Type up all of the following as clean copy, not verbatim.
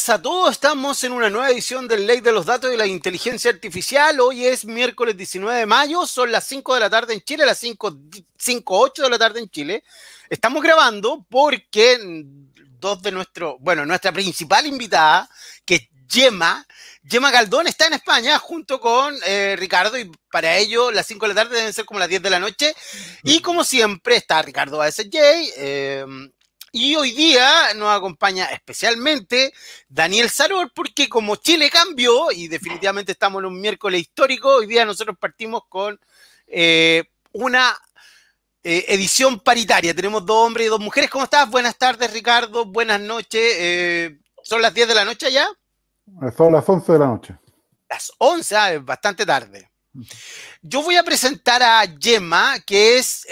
días a todos. Estamos en una nueva edición del Ley de los Datos y la Inteligencia Artificial. Hoy es miércoles 19 de mayo, son las 5 de la tarde en Chile, las 5:08 de la tarde en Chile. Estamos grabando porque nuestra principal invitada, que es Gemma Galdón, está en España junto con Ricardo, y para ello las 5 de la tarde deben ser como las 10 de la noche. Y como siempre está Ricardo ASJ. Y hoy día nos acompaña especialmente Daniel Saror, porque como Chile cambió y definitivamente estamos en un miércoles histórico, hoy día nosotros partimos con una edición paritaria. Tenemos 2 hombres y 2 mujeres. ¿Cómo estás? Buenas tardes, Ricardo. Buenas noches. ¿Son las 10 de la noche ya? Son las 11 de la noche. Las 11, es bastante tarde. Yo voy a presentar a Gemma, que es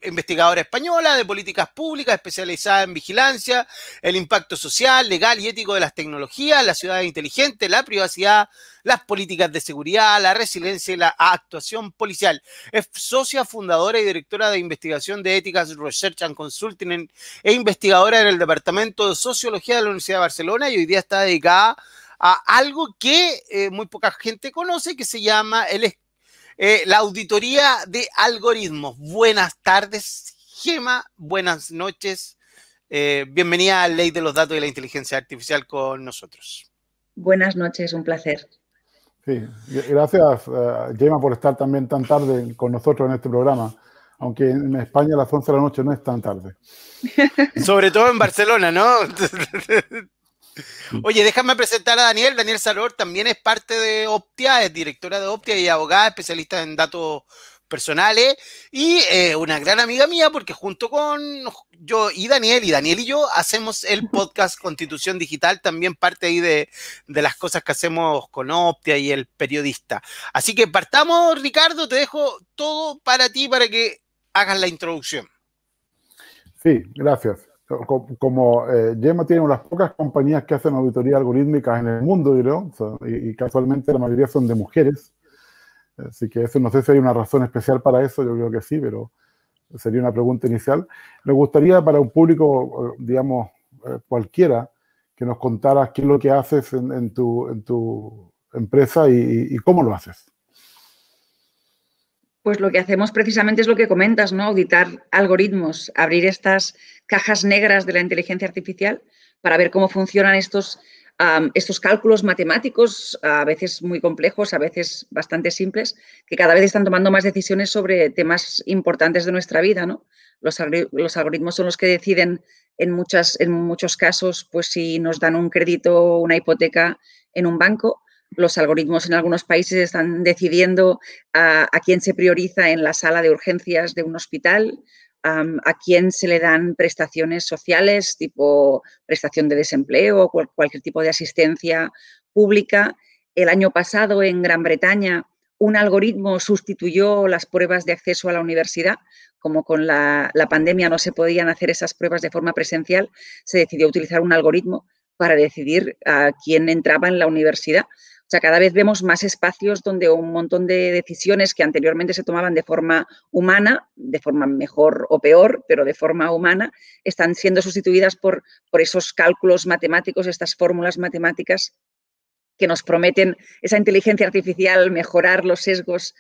investigadora española de políticas públicas, especializada en vigilancia, el impacto social, legal y ético de las tecnologías, la ciudad inteligente, la privacidad, las políticas de seguridad, la resiliencia y la actuación policial. Es socia fundadora y directora de investigación de Éticas Research and Consulting e investigadora en el Departamento de Sociología de la Universidad de Barcelona, y hoy día está dedicada a algo que muy poca gente conoce, que se llama la auditoría de algoritmos. Buenas tardes, Gemma. Buenas noches. Bienvenida a Ley de los Datos y la Inteligencia Artificial con nosotros. Buenas noches, un placer. Sí, gracias, Gemma, por estar también tan tarde con nosotros en este programa. Aunque en España a las 11 de la noche no es tan tarde. Sobre todo en Barcelona, ¿no? Oye, déjame presentar a Daniel. Daniel Saror también es parte de Optia, es directora de Optia y abogada, especialista en datos personales, y una gran amiga mía, porque junto con yo y Daniel y yo hacemos el podcast Constitución Digital, también parte ahí de las cosas que hacemos con Optia y el periodista. Así que partamos, Ricardo, te dejo todo para ti para que hagas la introducción. Sí, gracias. Como Gemma tiene unas pocas compañías que hacen auditoría algorítmica en el mundo, creo, y casualmente la mayoría son de mujeres, así que eso, no sé si hay una razón especial para eso, yo creo que sí, pero sería una pregunta inicial. Me gustaría, para un público, digamos, cualquiera, que nos contaras qué es lo que haces en tu empresa y cómo lo haces. Pues lo que hacemos precisamente es lo que comentas, ¿no? Auditar algoritmos, abrir estas cajas negras de la inteligencia artificial para ver cómo funcionan estos cálculos matemáticos, a veces muy complejos, a veces bastante simples, que cada vez están tomando más decisiones sobre temas importantes de nuestra vida, ¿no? Los algoritmos son los que deciden en muchos casos, pues si nos dan un crédito o una hipoteca en un banco. Los algoritmos en algunos países están decidiendo a quién se prioriza en la sala de urgencias de un hospital, a quién se le dan prestaciones sociales, tipo prestación de desempleo o cualquier tipo de asistencia pública. El año pasado, en Gran Bretaña, un algoritmo sustituyó las pruebas de acceso a la universidad. Como con la pandemia no se podían hacer esas pruebas de forma presencial, se decidió utilizar un algoritmo para decidir a quién entraba en la universidad. O sea, cada vez vemos más espacios donde un montón de decisiones que anteriormente se tomaban de forma humana, de forma mejor o peor, pero de forma humana, están siendo sustituidas por esos cálculos matemáticos, estas fórmulas matemáticas que nos prometen esa inteligencia artificial, mejorar los sesgos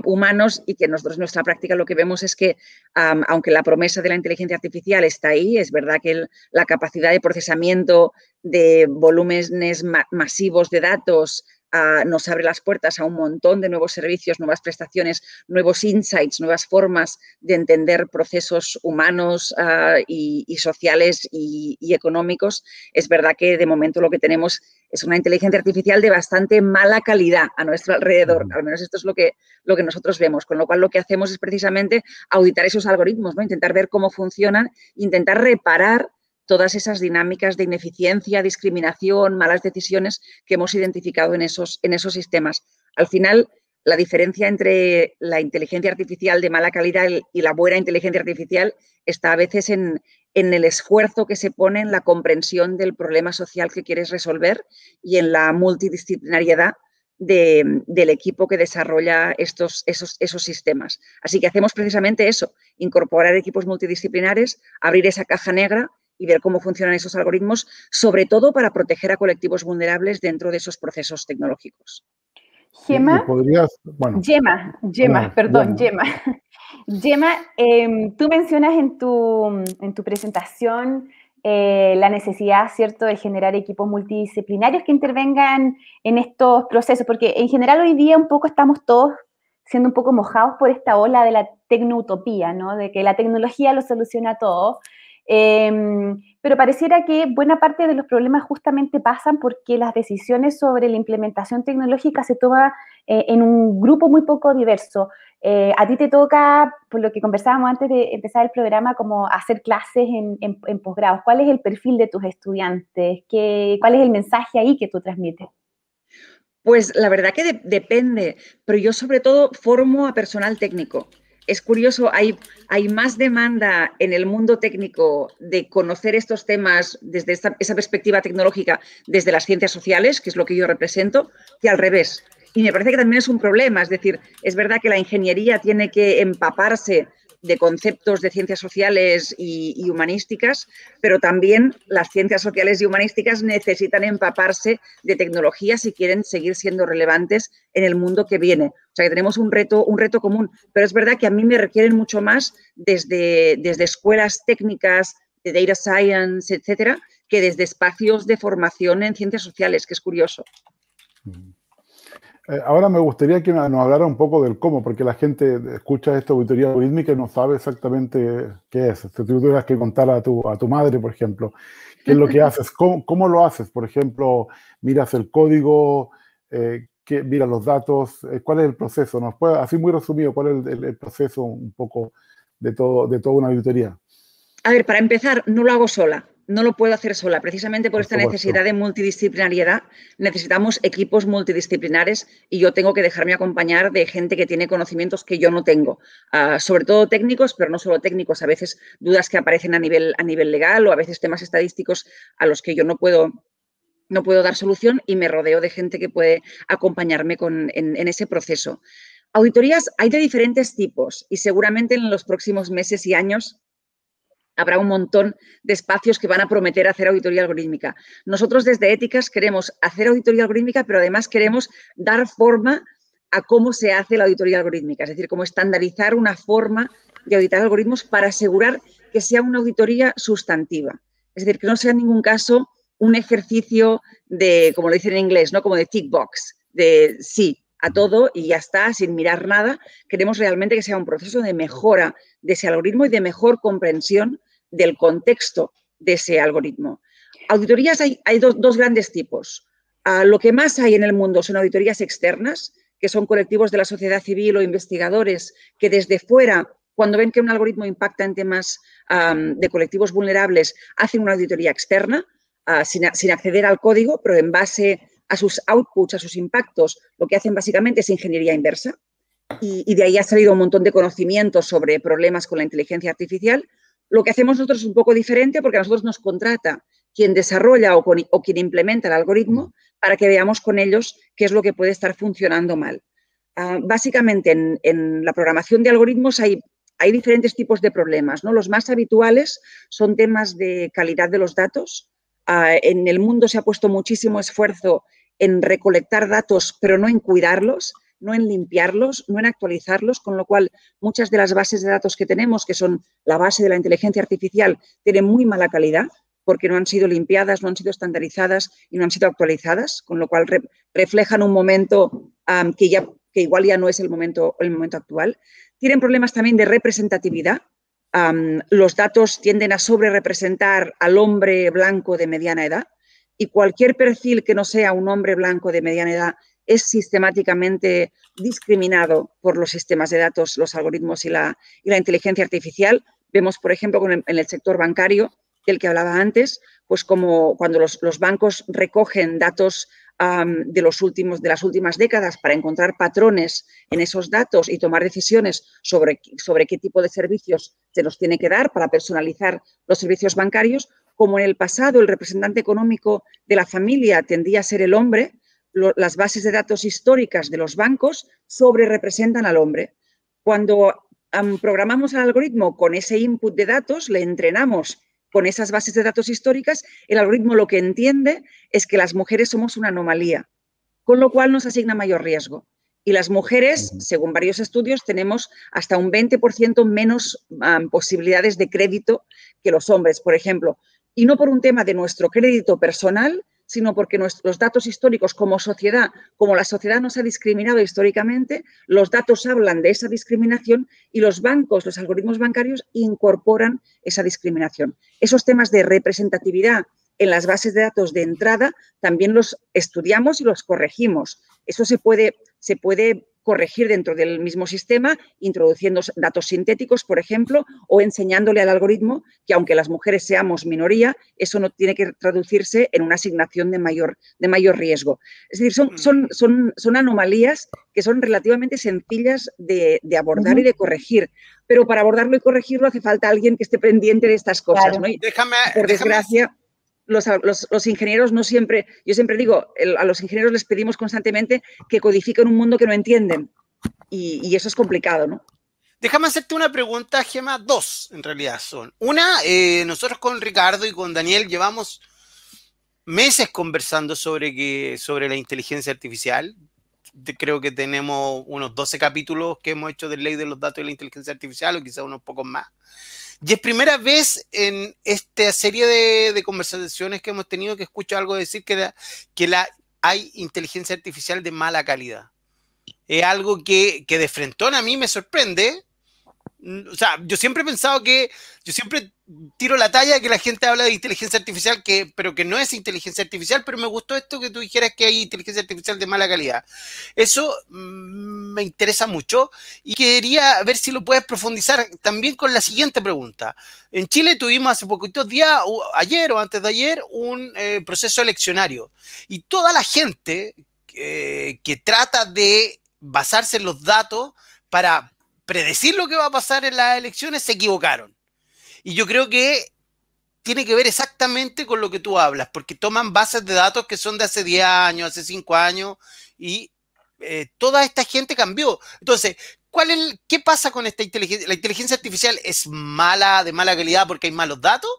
humanos, y que nosotros en nuestra práctica lo que vemos es que, aunque la promesa de la inteligencia artificial está ahí, es verdad que la capacidad de procesamiento de volúmenes masivos de datos nos abre las puertas a un montón de nuevos servicios, nuevas prestaciones, nuevos insights, nuevas formas de entender procesos humanos y sociales y económicos. Es verdad que de momento lo que tenemos es una inteligencia artificial de bastante mala calidad a nuestro alrededor. Al menos esto es lo que nosotros vemos. Con lo cual lo que hacemos es precisamente auditar esos algoritmos, ¿no? Intentar ver cómo funcionan, intentar reparar todas esas dinámicas de ineficiencia, discriminación, malas decisiones que hemos identificado en esos sistemas. Al final, la diferencia entre la inteligencia artificial de mala calidad y la buena inteligencia artificial está a veces en el esfuerzo que se pone en la comprensión del problema social que quieres resolver y en la multidisciplinariedad del equipo que desarrolla esos sistemas. Así que hacemos precisamente eso, incorporar equipos multidisciplinares, abrir esa caja negra y ver cómo funcionan esos algoritmos, sobre todo para proteger a colectivos vulnerables dentro de esos procesos tecnológicos. Gemma, bueno, Gemma. Gemma, tú mencionas en tu presentación la necesidad, ¿cierto?, de generar equipos multidisciplinarios que intervengan en estos procesos, porque en general hoy día un poco estamos todos siendo un poco mojados por esta ola de la tecnoutopía, ¿no?, de que la tecnología lo soluciona todo. Pero pareciera que buena parte de los problemas justamente pasan porque las decisiones sobre la implementación tecnológica se toman en un grupo muy poco diverso. A ti te toca, por lo que conversábamos antes de empezar el programa, como hacer clases en posgrados. ¿Cuál es el perfil de tus estudiantes? ¿Cuál es el mensaje ahí que tú transmites? Pues la verdad que depende, pero yo sobre todo formo a personal técnico. Es curioso, hay más demanda en el mundo técnico de conocer estos temas desde esa perspectiva tecnológica, desde las ciencias sociales, que es lo que yo represento, que al revés. Y me parece que también es un problema, es decir, es verdad que la ingeniería tiene que empaparse de conceptos de ciencias sociales y humanísticas, pero también las ciencias sociales y humanísticas necesitan empaparse de tecnología si quieren seguir siendo relevantes en el mundo que viene. O sea, que tenemos un reto común, pero es verdad que a mí me requieren mucho más desde escuelas técnicas de data science, etcétera, que desde espacios de formación en ciencias sociales, que es curioso. Ahora me gustaría que nos hablara un poco del cómo, porque la gente escucha esta auditoría algorítmica y no sabe exactamente qué es. Si tú tuvieras que contar a tu madre, por ejemplo, qué es lo que haces, cómo lo haces. Por ejemplo, miras el código, miras los datos, ¿cuál es el proceso? ¿Nos puede, así muy resumido, cuál es el proceso un poco de toda una auditoría? A ver, para empezar, no lo hago sola. No lo puedo hacer sola. Precisamente por esta necesidad de multidisciplinariedad, necesitamos equipos multidisciplinares y yo tengo que dejarme acompañar de gente que tiene conocimientos que yo no tengo. Sobre todo técnicos, pero no solo técnicos. A veces dudas que aparecen a nivel legal o a veces temas estadísticos a los que yo no puedo dar solución y me rodeo de gente que puede acompañarme en ese proceso. Auditorías hay de diferentes tipos y seguramente en los próximos meses y años habrá un montón de espacios que van a prometer hacer auditoría algorítmica. Nosotros desde Éticas queremos hacer auditoría algorítmica, pero además queremos dar forma a cómo se hace la auditoría algorítmica, es decir, cómo estandarizar una forma de auditar algoritmos para asegurar que sea una auditoría sustantiva. Es decir, que no sea en ningún caso un ejercicio de, como lo dicen en inglés, ¿no?, como de tick box, de sí a todo y ya está, sin mirar nada. Queremos realmente que sea un proceso de mejora de ese algoritmo y de mejor comprensión del contexto de ese algoritmo. Auditorías hay dos grandes tipos. Lo que más hay en el mundo son auditorías externas, que son colectivos de la sociedad civil o investigadores que desde fuera, cuando ven que un algoritmo impacta en temas de colectivos vulnerables, hacen una auditoría externa sin acceder al código, pero en base a sus outputs, a sus impactos, lo que hacen básicamente es ingeniería inversa. Y de ahí ha salido un montón de conocimientos sobre problemas con la inteligencia artificial. Lo que hacemos nosotros es un poco diferente porque a nosotros nos contrata quien desarrolla o quien implementa el algoritmo para que veamos con ellos qué es lo que puede estar funcionando mal. Básicamente, en la programación de algoritmos hay diferentes tipos de problemas, ¿no? Los más habituales son temas de calidad de los datos. En el mundo se ha puesto muchísimo esfuerzo en recolectar datos, pero no en cuidarlos, no en limpiarlos, no en actualizarlos, con lo cual muchas de las bases de datos que tenemos, que son la base de la inteligencia artificial, tienen muy mala calidad porque no han sido limpiadas, no han sido estandarizadas y no han sido actualizadas, con lo cual reflejan un momento que igual ya no es el momento actual. Tienen problemas también de representatividad. Los datos tienden a sobrerepresentar al hombre blanco de mediana edad y cualquier perfil que no sea un hombre blanco de mediana edad es sistemáticamente discriminado por los sistemas de datos, los algoritmos y la inteligencia artificial. Vemos, por ejemplo, en el sector bancario, del que hablaba antes, pues como cuando los bancos recogen datos de las últimas décadas para encontrar patrones en esos datos y tomar decisiones sobre qué tipo de servicios se nos tiene que dar para personalizar los servicios bancarios, como en el pasado el representante económico de la familia tendía a ser el hombre, las bases de datos históricas de los bancos sobrerepresentan al hombre. Cuando programamos el algoritmo con ese input de datos, le entrenamos con esas bases de datos históricas, el algoritmo lo que entiende es que las mujeres somos una anomalía, con lo cual nos asigna mayor riesgo. Y las mujeres, según varios estudios, tenemos hasta un 20% menos posibilidades de crédito que los hombres, por ejemplo. Y no por un tema de nuestro crédito personal, sino porque nuestros datos históricos como sociedad, como la sociedad nos ha discriminado históricamente, los datos hablan de esa discriminación y los bancos, los algoritmos bancarios incorporan esa discriminación. Esos temas de representatividad en las bases de datos de entrada también los estudiamos y los corregimos. Eso se puede corregir dentro del mismo sistema, introduciendo datos sintéticos, por ejemplo, o enseñándole al algoritmo que aunque las mujeres seamos minoría, eso no tiene que traducirse en una asignación de mayor riesgo. Es decir, son anomalías que son relativamente sencillas de abordar y de corregir, pero para abordarlo y corregirlo hace falta alguien que esté pendiente de estas cosas. Claro. ¿No? Y, por desgracia, los ingenieros no siempre, yo siempre digo, a los ingenieros les pedimos constantemente que codifiquen un mundo que no entienden y eso es complicado, ¿no? Déjame hacerte una pregunta, Gemma, dos en realidad son. Una, nosotros con Ricardo y con Daniel llevamos meses conversando sobre la inteligencia artificial. Creo que tenemos unos 12 capítulos que hemos hecho de ley de los datos de la inteligencia artificial o quizás unos pocos más. Y es primera vez en esta serie de conversaciones que hemos tenido que escucho algo decir que hay inteligencia artificial de mala calidad. Es algo que de frentón a mí me sorprende. O sea, yo siempre he pensado yo siempre tiro la talla de que la gente habla de inteligencia artificial, pero que no es inteligencia artificial, pero me gustó esto que tú dijeras que hay inteligencia artificial de mala calidad. Eso me interesa mucho y quería ver si lo puedes profundizar también con la siguiente pregunta. En Chile tuvimos hace poquitos días, ayer o antes de ayer, un proceso eleccionario y toda la gente que trata de basarse en los datos para predecir lo que va a pasar en las elecciones se equivocaron. Y yo creo que tiene que ver exactamente con lo que tú hablas, porque toman bases de datos que son de hace 10 años, hace 5 años, y toda esta gente cambió. Entonces, ¿qué pasa con esta inteligencia? ¿La inteligencia artificial es mala, de mala calidad porque hay malos datos?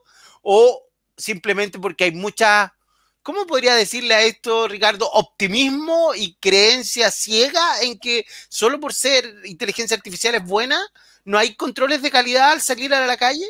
¿O simplemente porque hay mucha, ¿cómo podría decirle a esto, Ricardo, optimismo y creencia ciega en que solo por ser inteligencia artificial es buena, no hay controles de calidad al salir a la calle?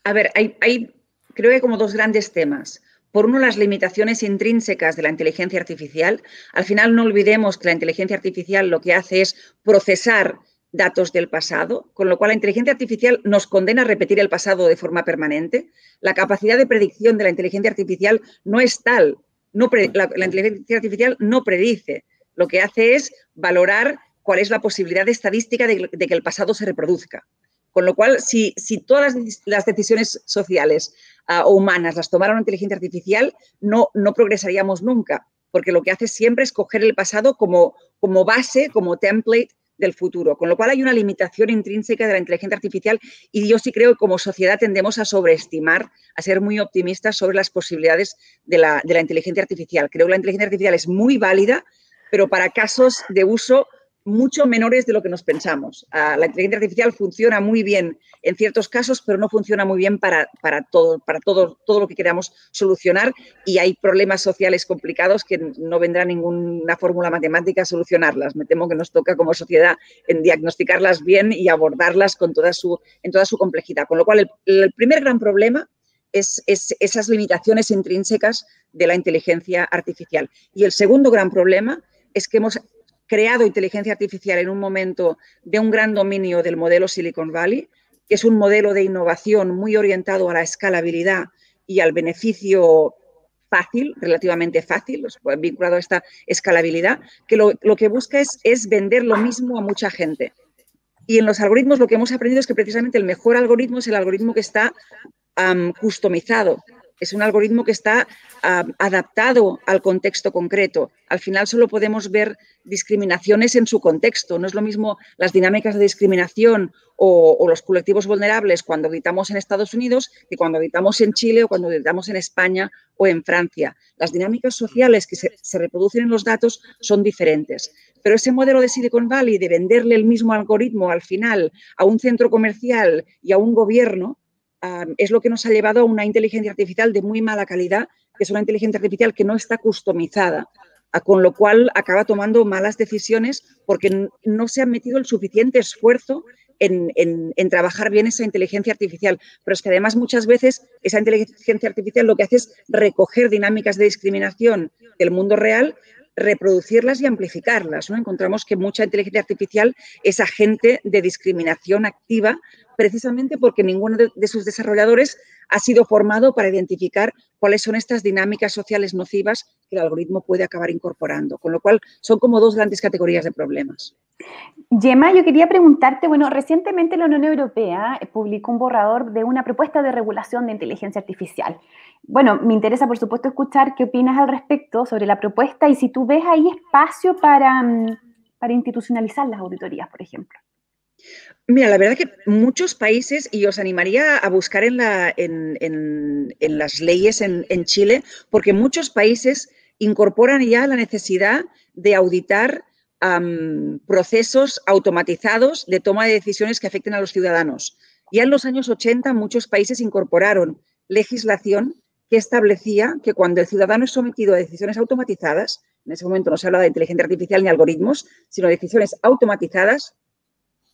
A ver, creo que hay como dos grandes temas. Por uno, las limitaciones intrínsecas de la inteligencia artificial. Al final, no olvidemos que la inteligencia artificial lo que hace es procesar datos del pasado, con lo cual la inteligencia artificial nos condena a repetir el pasado de forma permanente. La capacidad de predicción de la inteligencia artificial no es tal. La inteligencia artificial no predice. Lo que hace es valorar cuál es la posibilidad estadística de que el pasado se reproduzca. Con lo cual, si todas las decisiones sociales o humanas las tomara una inteligencia artificial, no progresaríamos nunca, porque lo que hace siempre es coger el pasado como base, como template del futuro. Con lo cual, hay una limitación intrínseca de la inteligencia artificial y yo sí creo que como sociedad tendemos a sobreestimar, a ser muy optimistas sobre las posibilidades de la inteligencia artificial. Creo que la inteligencia artificial es muy válida, pero para casos de uso mucho menores de lo que nos pensamos. La inteligencia artificial funciona muy bien en ciertos casos, pero no funciona muy bien para todo lo que queramos solucionar y hay problemas sociales complicados que no vendrá ninguna fórmula matemática a solucionarlas. Me temo que nos toca como sociedad en diagnosticarlas bien y abordarlas en toda su complejidad. Con lo cual, el primer gran problema es esas limitaciones intrínsecas de la inteligencia artificial. Y el segundo gran problema es que hemos creado inteligencia artificial en un momento de un gran dominio del modelo Silicon Valley, que es un modelo de innovación muy orientado a la escalabilidad y al beneficio fácil, relativamente fácil, vinculado a esta escalabilidad, que lo que busca es vender lo mismo a mucha gente. Y en los algoritmos lo que hemos aprendido es que precisamente el mejor algoritmo es el algoritmo que está customizado. Es un algoritmo que está adaptado al contexto concreto. Al final solo podemos ver discriminaciones en su contexto. No es lo mismo las dinámicas de discriminación o los colectivos vulnerables cuando habitamos en Estados Unidos que cuando habitamos en Chile o cuando habitamos en España o en Francia. Las dinámicas sociales que se reproducen en los datos son diferentes. Pero ese modelo de Silicon Valley de venderle el mismo algoritmo al final a un centro comercial y a un gobierno es lo que nos ha llevado a una inteligencia artificial de muy mala calidad, que es una inteligencia artificial que no está customizada, con lo cual acaba tomando malas decisiones porque no se ha metido el suficiente esfuerzo en trabajar bien esa inteligencia artificial. Pero es que además muchas veces esa inteligencia artificial lo que hace es recoger dinámicas de discriminación del mundo real, reproducirlas y amplificarlas, ¿no? Encontramos que mucha inteligencia artificial es agente de discriminación activa precisamente porque ninguno de sus desarrolladores ha sido formado para identificar cuáles son estas dinámicas sociales nocivas que el algoritmo puede acabar incorporando. Con lo cual, son como dos grandes categorías de problemas. Gemma, yo quería preguntarte, bueno, recientemente la Unión Europea publicó un borrador de una propuesta de regulación de inteligencia artificial. Bueno, me interesa, por supuesto, escuchar qué opinas al respecto sobre la propuesta y si tú ves ahí espacio para institucionalizar las auditorías, por ejemplo. Mira, la verdad que muchos países, y os animaría a buscar en las leyes en Chile, porque muchos países incorporan ya la necesidad de auditar procesos automatizados de toma de decisiones que afecten a los ciudadanos. Ya en los años 80 muchos países incorporaron legislación que establecía que cuando el ciudadano es sometido a decisiones automatizadas, en ese momento no se habla de inteligencia artificial ni algoritmos, sino de decisiones automatizadas,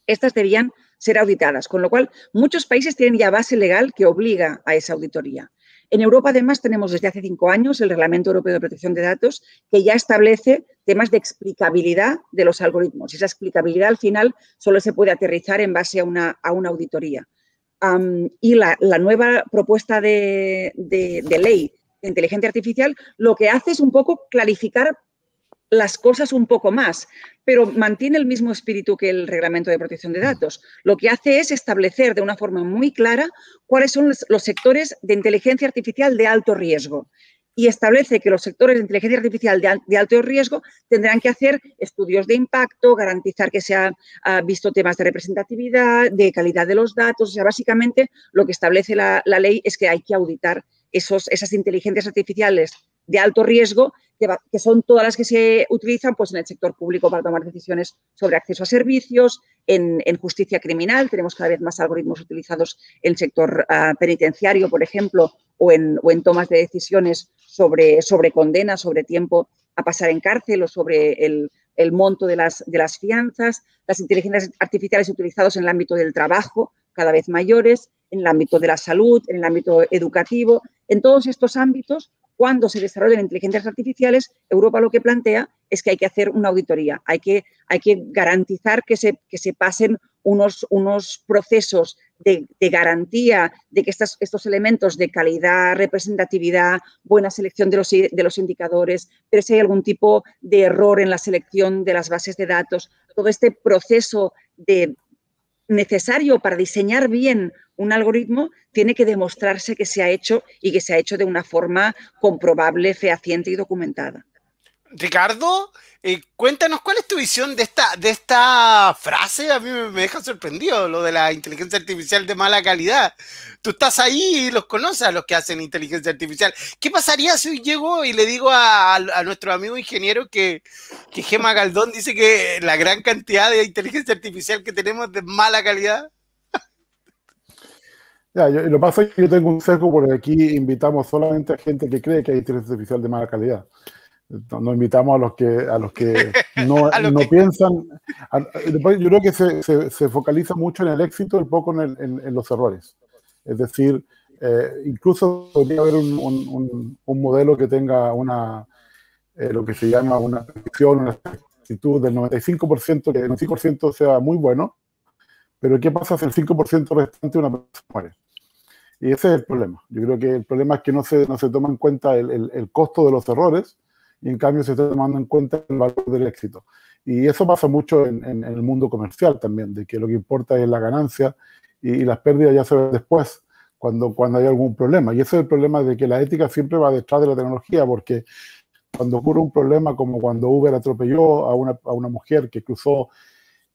estas debían ser auditadas, con lo cual muchos países tienen ya base legal que obliga a esa auditoría. En Europa, además, tenemos desde hace 5 años el Reglamento Europeo de Protección de Datos que ya establece temas de explicabilidad de los algoritmos. Y esa explicabilidad, al final, solo se puede aterrizar en base a una auditoría. Y la nueva propuesta de ley de inteligencia artificial lo que hace es un poco clarificar las cosas un poco más, pero mantiene el mismo espíritu que el Reglamento de Protección de Datos. Lo que hace es establecer de una forma muy clara cuáles son los sectores de inteligencia artificial de alto riesgo y establece que los sectores de inteligencia artificial de alto riesgo tendrán que hacer estudios de impacto, garantizar que se han visto temas de representatividad, de calidad de los datos. O sea, básicamente lo que establece la ley es que hay que auditar esas inteligencias artificiales de alto riesgo, que son todas las que se utilizan pues, en el sector público para tomar decisiones sobre acceso a servicios, en justicia criminal. Tenemos cada vez más algoritmos utilizados en el sector penitenciario, por ejemplo, o en tomas de decisiones sobre condenas, sobre tiempo a pasar en cárcel o sobre el monto de las fianzas. Las inteligencias artificiales utilizadas en el ámbito del trabajo, cada vez mayores, en el ámbito de la salud, en el ámbito educativo. En todos estos ámbitos, cuando se desarrollan inteligencias artificiales, Europa lo que plantea es que hay que hacer una auditoría, hay que garantizar que se pasen unos procesos de garantía de que estos elementos de calidad, representatividad, buena selección de los indicadores, pero si hay algún tipo de error en la selección de las bases de datos, todo este proceso necesario para diseñar bien un algoritmo tiene que demostrarse que se ha hecho y que se ha hecho de una forma comprobable, fehaciente y documentada. Ricardo, cuéntanos cuál es tu visión de esta frase. A mí me deja sorprendido lo de la inteligencia artificial de mala calidad. Tú estás ahí y los conoces a los que hacen inteligencia artificial. ¿Qué pasaría si hoy llego y le digo a nuestro amigo ingeniero que Gemma Galdón dice que la gran cantidad de inteligencia artificial que tenemos es de mala calidad? Ya, lo que pasa es que yo tengo un sesgo porque aquí invitamos solamente a gente que cree que hay inteligencia artificial de mala calidad. No invitamos a los que no piensan. Yo creo que se focaliza mucho en el éxito y poco en los errores. Es decir, incluso podría haber un modelo que tenga lo que se llama una predicción, una actitud del 95%, que el 95% sea muy bueno, pero ¿qué pasa si el 5% restante una persona muere? Y ese es el problema. Yo creo que el problema es que no se toma en cuenta el costo de los errores, y en cambio se está tomando en cuenta el valor del éxito. Y eso pasa mucho en el mundo comercial también, de que lo que importa es la ganancia y las pérdidas ya se ven después, cuando hay algún problema. Y ese es el problema de que la ética siempre va detrás de la tecnología, porque cuando ocurre un problema como cuando Uber atropelló a una mujer que cruzó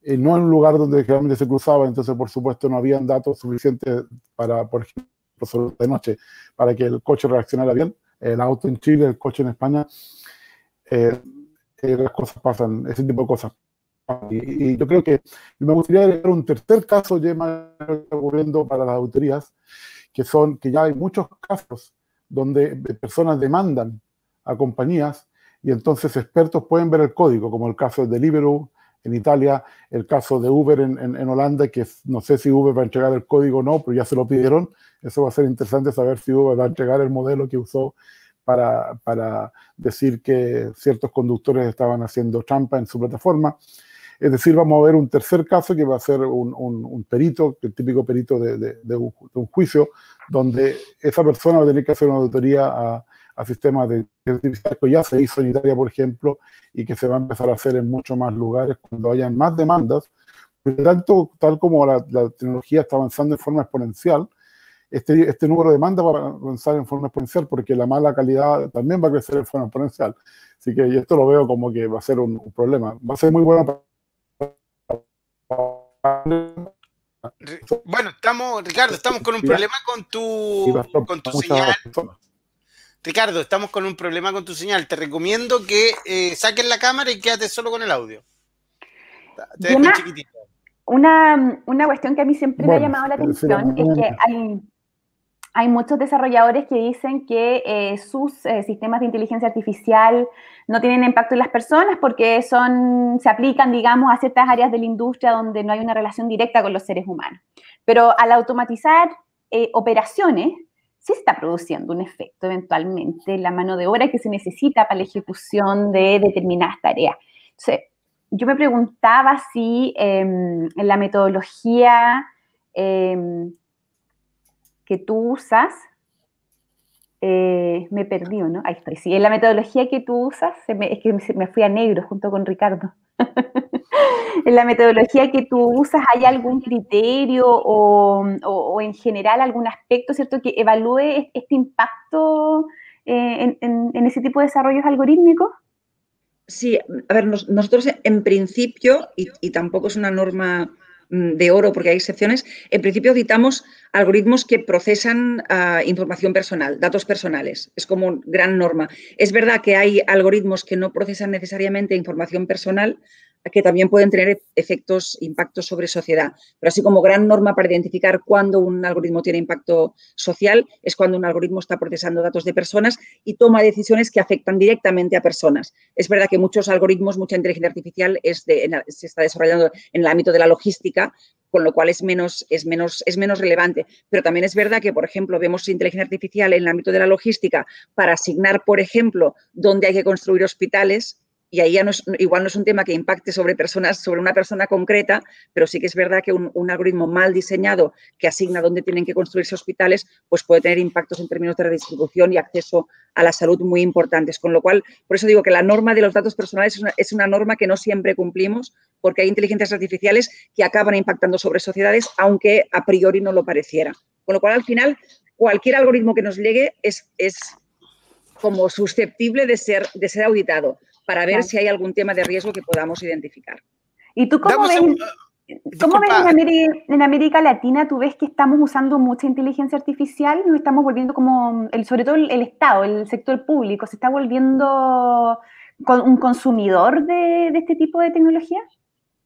no en un lugar donde generalmente se cruzaba, entonces por supuesto no habían datos suficientes para, por ejemplo, de noche, para que el coche reaccionara bien. El auto en Chile, el coche en España, las cosas pasan, ese tipo de cosas. Y yo creo que me gustaría agregar un tercer caso, Gemma, ocurriendo para las auditorías, que ya hay muchos casos donde personas demandan a compañías y entonces expertos pueden ver el código, como el caso de Deliveroo en Italia, el caso de Uber en Holanda, que no sé si Uber va a entregar el código o no, pero ya se lo pidieron. Eso va a ser interesante saber si Uber va a entregar el modelo que usó para decir que ciertos conductores estaban haciendo trampa en su plataforma. Es decir, vamos a ver un tercer caso que va a ser un perito, el típico perito de un juicio, donde esa persona va a tener que hacer una auditoría a sistemas de inteligencia artificial que ya se hizo en Italia, por ejemplo, y que se va a empezar a hacer en muchos más lugares cuando hayan más demandas. Tal como la tecnología está avanzando en forma exponencial, este número de demandas va a avanzar en forma exponencial porque la mala calidad también va a crecer en forma exponencial. Así que esto lo veo como que va a ser un problema. Va a ser muy bueno para... Bueno, Ricardo, estamos con un problema con tu señal. Ricardo, estamos con un problema con tu señal. Te recomiendo que saques la cámara y quédate solo con el audio. Te dejo un chiquitito. Una cuestión que a mí siempre me ha llamado la atención es que hay muchos desarrolladores que dicen que sus sistemas de inteligencia artificial no tienen impacto en las personas porque se aplican, digamos, a ciertas áreas de la industria donde no hay una relación directa con los seres humanos. Pero al automatizar operaciones, sí está produciendo un efecto eventualmente en la mano de obra que se necesita para la ejecución de determinadas tareas. Entonces, yo me preguntaba si en la metodología que tú usas, me perdí, ¿no? Ahí estoy, sí. En la metodología que tú usas, es que me fui a negro junto con Ricardo. En la metodología que tú usas, ¿hay algún criterio o en general algún aspecto, ¿cierto?, que evalúe este impacto en ese tipo de desarrollos algorítmicos? Sí, a ver, nosotros en principio, y tampoco es una norma de oro porque hay excepciones, en principio auditamos algoritmos que procesan información personal, datos personales. Es como gran norma. Es verdad que hay algoritmos que no procesan necesariamente información personal, que también pueden tener impactos sobre sociedad. Pero así como gran norma para identificar cuándo un algoritmo tiene impacto social es cuando un algoritmo está procesando datos de personas y toma decisiones que afectan directamente a personas. Es verdad que muchos algoritmos, mucha inteligencia artificial se está desarrollando en el ámbito de la logística, con lo cual es menos relevante. Pero también es verdad que, por ejemplo, vemos inteligencia artificial en el ámbito de la logística para asignar, por ejemplo, dónde hay que construir hospitales. Y ahí ya igual no es un tema que impacte sobre una persona concreta, pero sí que es verdad que un algoritmo mal diseñado que asigna dónde tienen que construirse hospitales, pues puede tener impactos en términos de redistribución y acceso a la salud muy importantes. Con lo cual, por eso digo que la norma de los datos personales es una norma que no siempre cumplimos, porque hay inteligencias artificiales que acaban impactando sobre sociedades, aunque a priori no lo pareciera. Con lo cual, al final, cualquier algoritmo que nos llegue es como susceptible de ser auditado, para ver si hay algún tema de riesgo que podamos identificar. ¿Y tú cómo ves en América Latina? ¿Tú ves que estamos usando mucha inteligencia artificial? Nos estamos volviendo como, sobre todo el Estado, el sector público, ¿se está volviendo un consumidor de este tipo de tecnología?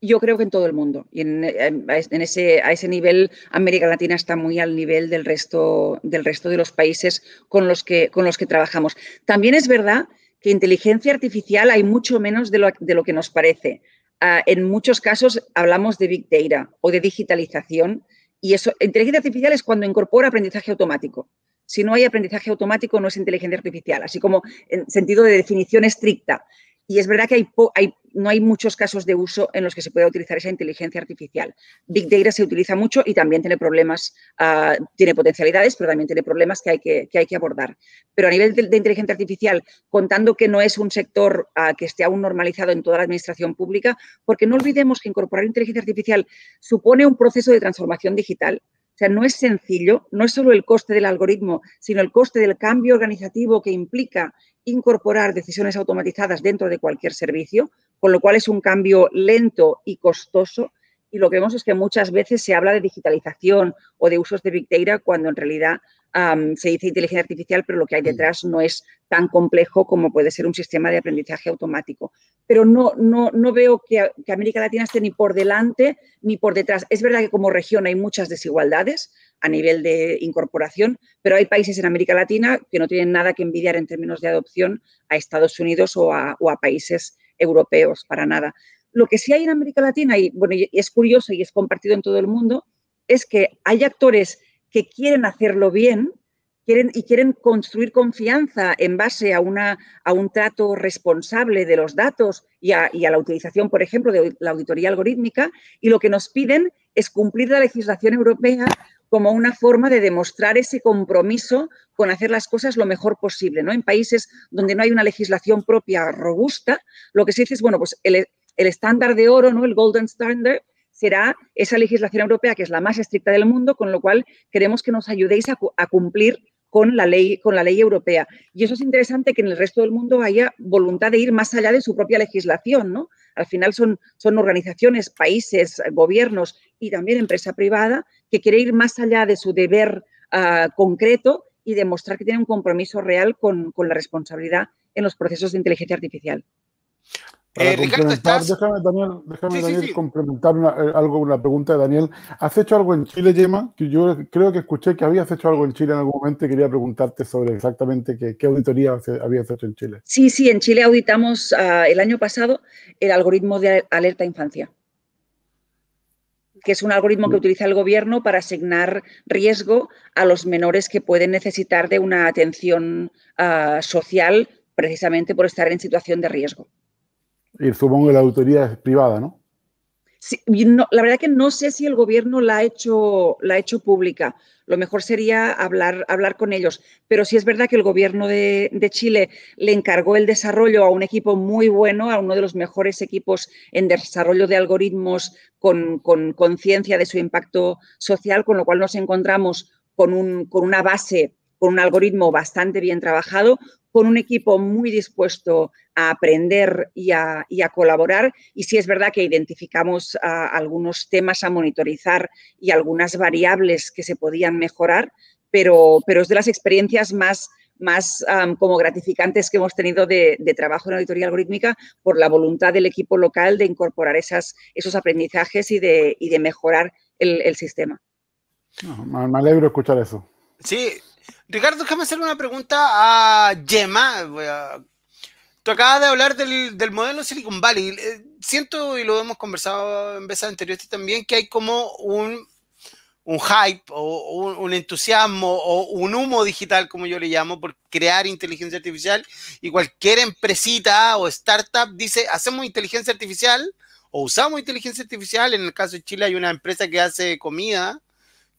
Yo creo que en todo el mundo. Y a ese nivel, América Latina está muy al nivel del resto de los países con los que trabajamos. También es verdad que inteligencia artificial hay mucho menos de lo que nos parece. En muchos casos hablamos de Big Data o de digitalización y inteligencia artificial es cuando incorpora aprendizaje automático. Si no hay aprendizaje automático no es inteligencia artificial, así como en sentido de definición estricta. Y es verdad que no hay muchos casos de uso en los que se pueda utilizar esa inteligencia artificial. Big Data se utiliza mucho y también tiene problemas, tiene potencialidades, pero también tiene problemas que hay que abordar. Pero a nivel de inteligencia artificial, contando que no es un sector que esté aún normalizado en toda la administración pública, porque no olvidemos que incorporar inteligencia artificial supone un proceso de transformación digital. O sea, no es sencillo, no es solo el coste del algoritmo, sino el coste del cambio organizativo que implica incorporar decisiones automatizadas dentro de cualquier servicio, con lo cual es un cambio lento y costoso. Y lo que vemos es que muchas veces se habla de digitalización o de usos de Big Data cuando en realidad se dice inteligencia artificial, pero lo que hay detrás no es tan complejo como puede ser un sistema de aprendizaje automático. Pero no veo que América Latina esté ni por delante ni por detrás. Es verdad que como región hay muchas desigualdades. a nivel de incorporación, pero hay países en América Latina que no tienen nada que envidiar en términos de adopción a Estados Unidos o a países europeos, para nada. Lo que sí hay en América Latina, y bueno, y es curioso y es compartido en todo el mundo, es que hay actores que quieren hacerlo bien, quieren construir confianza en base a un trato responsable de los datos y a la utilización, por ejemplo, de la auditoría algorítmica, y lo que nos piden es cumplir la legislación europea como una forma de demostrar ese compromiso con hacer las cosas lo mejor posible, ¿no? En países donde no hay una legislación propia robusta, lo que se dice es, bueno, pues el estándar de oro, ¿no? El golden standard, será esa legislación europea que es la más estricta del mundo, con lo cual queremos que nos ayudéis a cumplir con la ley europea. Y eso es interesante, que en el resto del mundo haya voluntad de ir más allá de su propia legislación, ¿no? Al final son organizaciones, países, gobiernos y también empresa privada que quiere ir más allá de su deber concreto y demostrar que tiene un compromiso real con la responsabilidad en los procesos de inteligencia artificial. Para Ricardo, complementar, ¿estás? Daniel, complementar una pregunta de Daniel. ¿Has hecho algo en Chile, Gemma? Que yo creo que escuché que habías hecho algo en Chile en algún momento y quería preguntarte sobre exactamente qué auditoría habías hecho en Chile. Sí, en Chile auditamos el año pasado el algoritmo de alerta infancia, que es un algoritmo que utiliza el gobierno para asignar riesgo a los menores que pueden necesitar de una atención social precisamente por estar en situación de riesgo. Y supongo que la auditoría es privada, ¿no? Sí, no, la verdad que no sé si el gobierno la ha hecho pública. Lo mejor sería hablar con ellos. Pero sí es verdad que el gobierno de Chile le encargó el desarrollo a un equipo muy bueno, a uno de los mejores equipos en desarrollo de algoritmos con conciencia de su impacto social, con lo cual nos encontramos con una base, con un algoritmo bastante bien trabajado, con un equipo muy dispuesto a aprender y a colaborar. Y sí es verdad que identificamos algunos temas a monitorizar y algunas variables que se podían mejorar, pero es de las experiencias más como gratificantes que hemos tenido de trabajo en auditoría algorítmica, por la voluntad del equipo local de incorporar esos aprendizajes y de mejorar el sistema. Me alegro escuchar eso. Sí. Ricardo, déjame hacer una pregunta a Gemma. Tú acabas de hablar del modelo Silicon Valley. Siento, y lo hemos conversado en veces anteriores también, que hay como un hype o un entusiasmo o un humo digital, como yo le llamo, por crear inteligencia artificial, y cualquier empresita o startup dice, hacemos inteligencia artificial o usamos inteligencia artificial. En el caso de Chile hay una empresa que hace comida,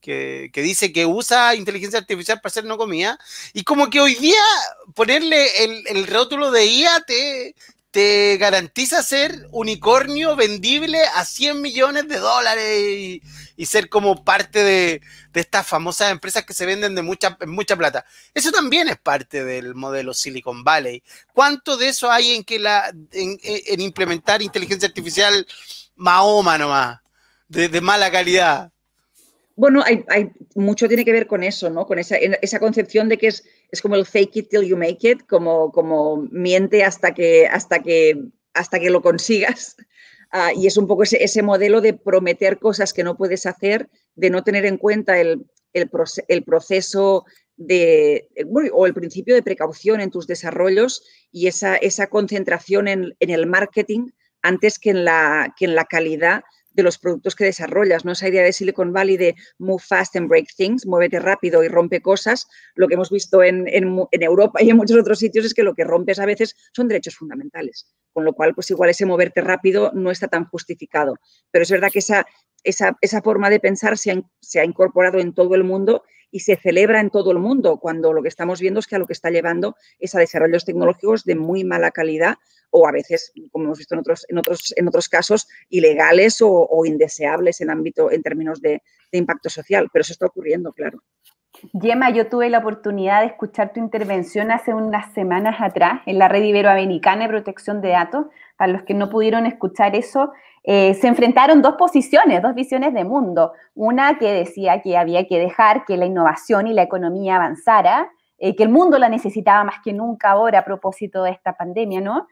que dice que usa inteligencia artificial para hacer no comida, y como que hoy día ponerle el rótulo de IA te garantiza ser unicornio vendible a $100 millones y ser como parte de estas famosas empresas que se venden de mucha plata. Eso también es parte del modelo Silicon Valley. ¿Cuánto de eso hay en implementar inteligencia artificial Mahoma nomás, de mala calidad? Bueno, hay mucho tiene que ver con eso, ¿no? Con esa concepción de que es como el fake it till you make it, como miente hasta que lo consigas. Y es un poco ese modelo de prometer cosas que no puedes hacer, de no tener en cuenta el proceso o el principio de precaución en tus desarrollos, y esa concentración en el marketing antes que en la calidad de los productos que desarrollas, ¿no? Esa idea de Silicon Valley de move fast and break things, muévete rápido y rompe cosas. Lo que hemos visto en Europa y en muchos otros sitios es que lo que rompes a veces son derechos fundamentales, con lo cual pues igual ese moverte rápido no está tan justificado. Pero es verdad que esa forma de pensar se ha incorporado en todo el mundo y se celebra en todo el mundo, cuando lo que estamos viendo es que a lo que está llevando es a desarrollos tecnológicos de muy mala calidad, o a veces, como hemos visto en otros casos, ilegales o indeseables en términos de impacto social. Pero eso está ocurriendo, claro. Gemma, yo tuve la oportunidad de escuchar tu intervención hace unas semanas atrás en la Red Iberoamericana de Protección de Datos. Para los que no pudieron escuchar eso, se enfrentaron dos posiciones, dos visiones de mundo. Una que decía que había que dejar que la innovación y la economía avanzara, que el mundo la necesitaba más que nunca ahora a propósito de esta pandemia, ¿no?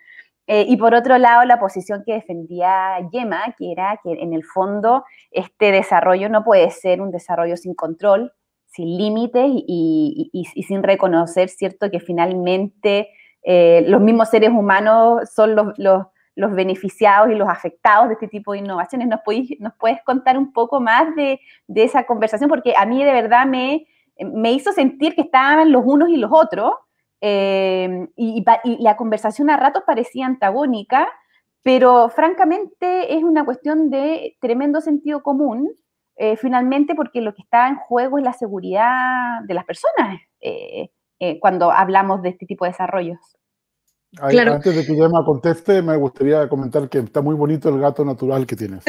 Y por otro lado, la posición que defendía Gemma, que era que en el fondo este desarrollo no puede ser un desarrollo sin control, sin límites y sin reconocer, ¿cierto?, que finalmente los mismos seres humanos son los beneficiados y los afectados de este tipo de innovaciones. ¿Nos puedes contar un poco más de esa conversación? Porque a mí de verdad me hizo sentir que estaban los unos y los otros, y la conversación a ratos parecía antagónica, pero francamente es una cuestión de tremendo sentido común, finalmente, porque lo que está en juego es la seguridad de las personas cuando hablamos de este tipo de desarrollos. Claro. Antes de que Gemma conteste, me gustaría comentar que está muy bonito el gato natural que tienes.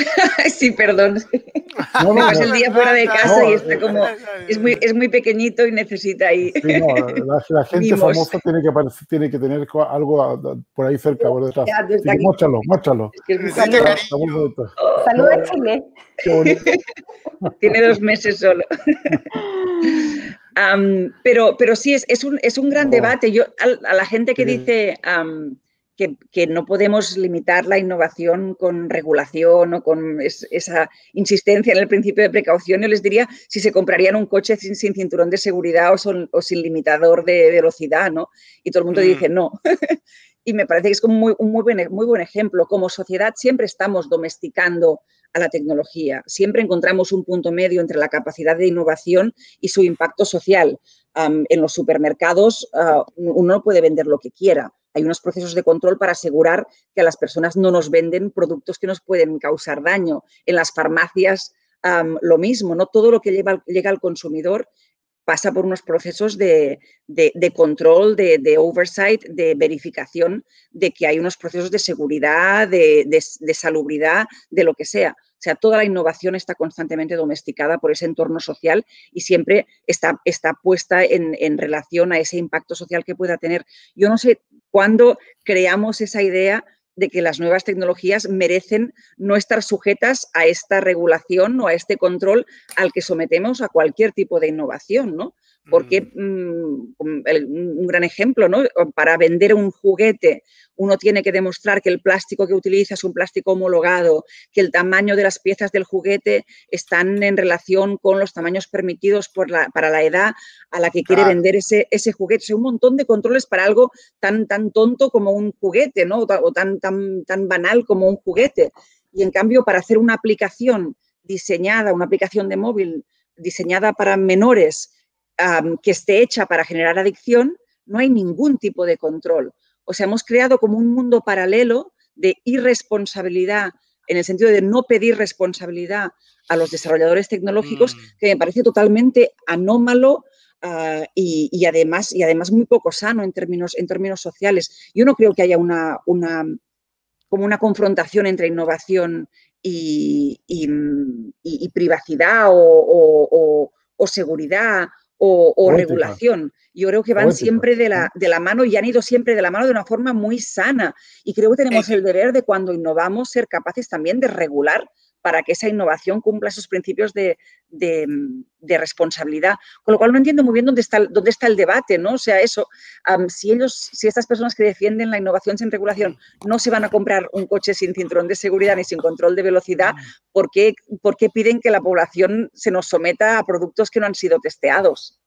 Sí, perdón. Me pasé el día fuera de casa y está como... Es muy pequeñito y necesita ahí... Sí, no, la gente mimos. famosa tiene que tener algo por ahí cerca, por detrás. Así que muéstralo. Es que Saludos a Chile. Qué bonito. Tiene 2 meses solo. Pero sí, es un gran debate. Yo a la gente que dice que no podemos limitar la innovación con regulación o con esa insistencia en el principio de precaución, yo les diría si se comprarían un coche sin cinturón de seguridad o sin limitador de velocidad, ¿no? Y todo el mundo dice no. Y me parece que es como un muy buen ejemplo. Como sociedad siempre estamos domesticando a la tecnología. Siempre encontramos un punto medio entre la capacidad de innovación y su impacto social. En los supermercados uno no puede vender lo que quiera. Hay unos procesos de control para asegurar que a las personas no nos venden productos que nos pueden causar daño. En las farmacias lo mismo, ¿no? Todo lo que llega al consumidor pasa por unos procesos de control, de oversight, de verificación de que hay unos procesos de seguridad, de salubridad, de lo que sea. O sea, toda la innovación está constantemente domesticada por ese entorno social y siempre está puesta en relación a ese impacto social que pueda tener. Yo no sé cuándo creamos esa idea de que las nuevas tecnologías merecen no estar sujetas a esta regulación o a este control al que sometemos a cualquier tipo de innovación, ¿no? Porque un gran ejemplo, ¿no? Para vender un juguete uno tiene que demostrar que el plástico que utiliza es un plástico homologado, que el tamaño de las piezas del juguete están en relación con los tamaños permitidos para la edad a la que quiere vender ese juguete. O sea, un montón de controles para algo tan tonto como un juguete, ¿no? O tan banal como un juguete. Y en cambio, para hacer una aplicación diseñada, una aplicación de móvil diseñada para menores, que esté hecha para generar adicción, no hay ningún tipo de control. O sea, hemos creado como un mundo paralelo de irresponsabilidad, en el sentido de no pedir responsabilidad a los desarrolladores tecnológicos, que me parece totalmente anómalo y además muy poco sano en términos sociales. Yo no creo que haya como una confrontación entre innovación y privacidad o seguridad o regulación. Yo creo que van siempre de la mano y han ido siempre de la mano de una forma muy sana. Y creo que tenemos el deber de, cuando innovamos, ser capaces también de regular para que esa innovación cumpla esos principios de responsabilidad. Con lo cual no entiendo muy bien dónde está el debate, ¿no? O sea, eso, si estas personas que defienden la innovación sin regulación no se van a comprar un coche sin cinturón de seguridad ni sin control de velocidad, ¿por qué piden que la población se nos someta a productos que no han sido testeados?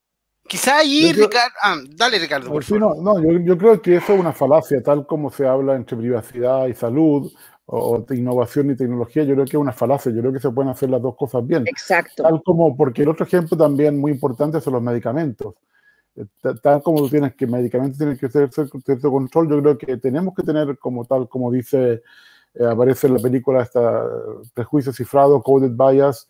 Quizá ahí, Ricardo... dale, Ricardo, por favor. Yo creo que eso es una falacia, tal como se habla entre privacidad y salud, o innovación y tecnología. Yo creo que es una falacia. Yo creo que se pueden hacer las dos cosas bien. Exacto. Tal como, porque el otro ejemplo también muy importante son los medicamentos. Tal como tú tienes que medicamentos tienen que tener cierto control, yo creo que tenemos que tener, como dice, aparece en la película esta Prejuicio Cifrado, Coded Bias,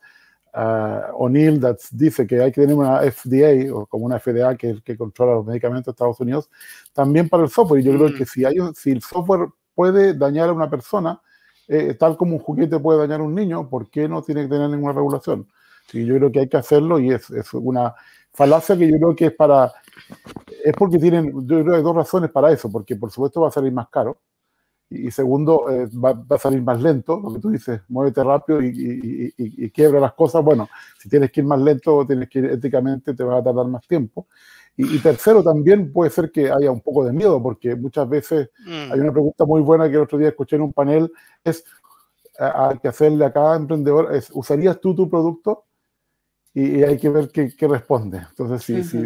O'Neill dice que hay que tener una FDA, o como una FDA que controla los medicamentos de Estados Unidos, también para el software. Y yo creo que si el software puede dañar a una persona, tal como un juguete puede dañar a un niño, ¿por qué no tiene que tener ninguna regulación? Sí, yo creo que hay que hacerlo, y es una falacia que yo creo que es porque yo creo que hay dos razones para eso, porque por supuesto va a salir más caro, y segundo, va a salir más lento, lo que tú dices, muévete rápido y quiebra las cosas. Bueno, si tienes que ir más lento, tienes que ir éticamente, te va a tardar más tiempo. Y tercero, también puede ser que haya un poco de miedo, porque muchas veces hay una pregunta muy buena que el otro día escuché en un panel, hay que hacerle a cada emprendedor, ¿usarías tú tu producto? y hay que ver qué responde. Entonces,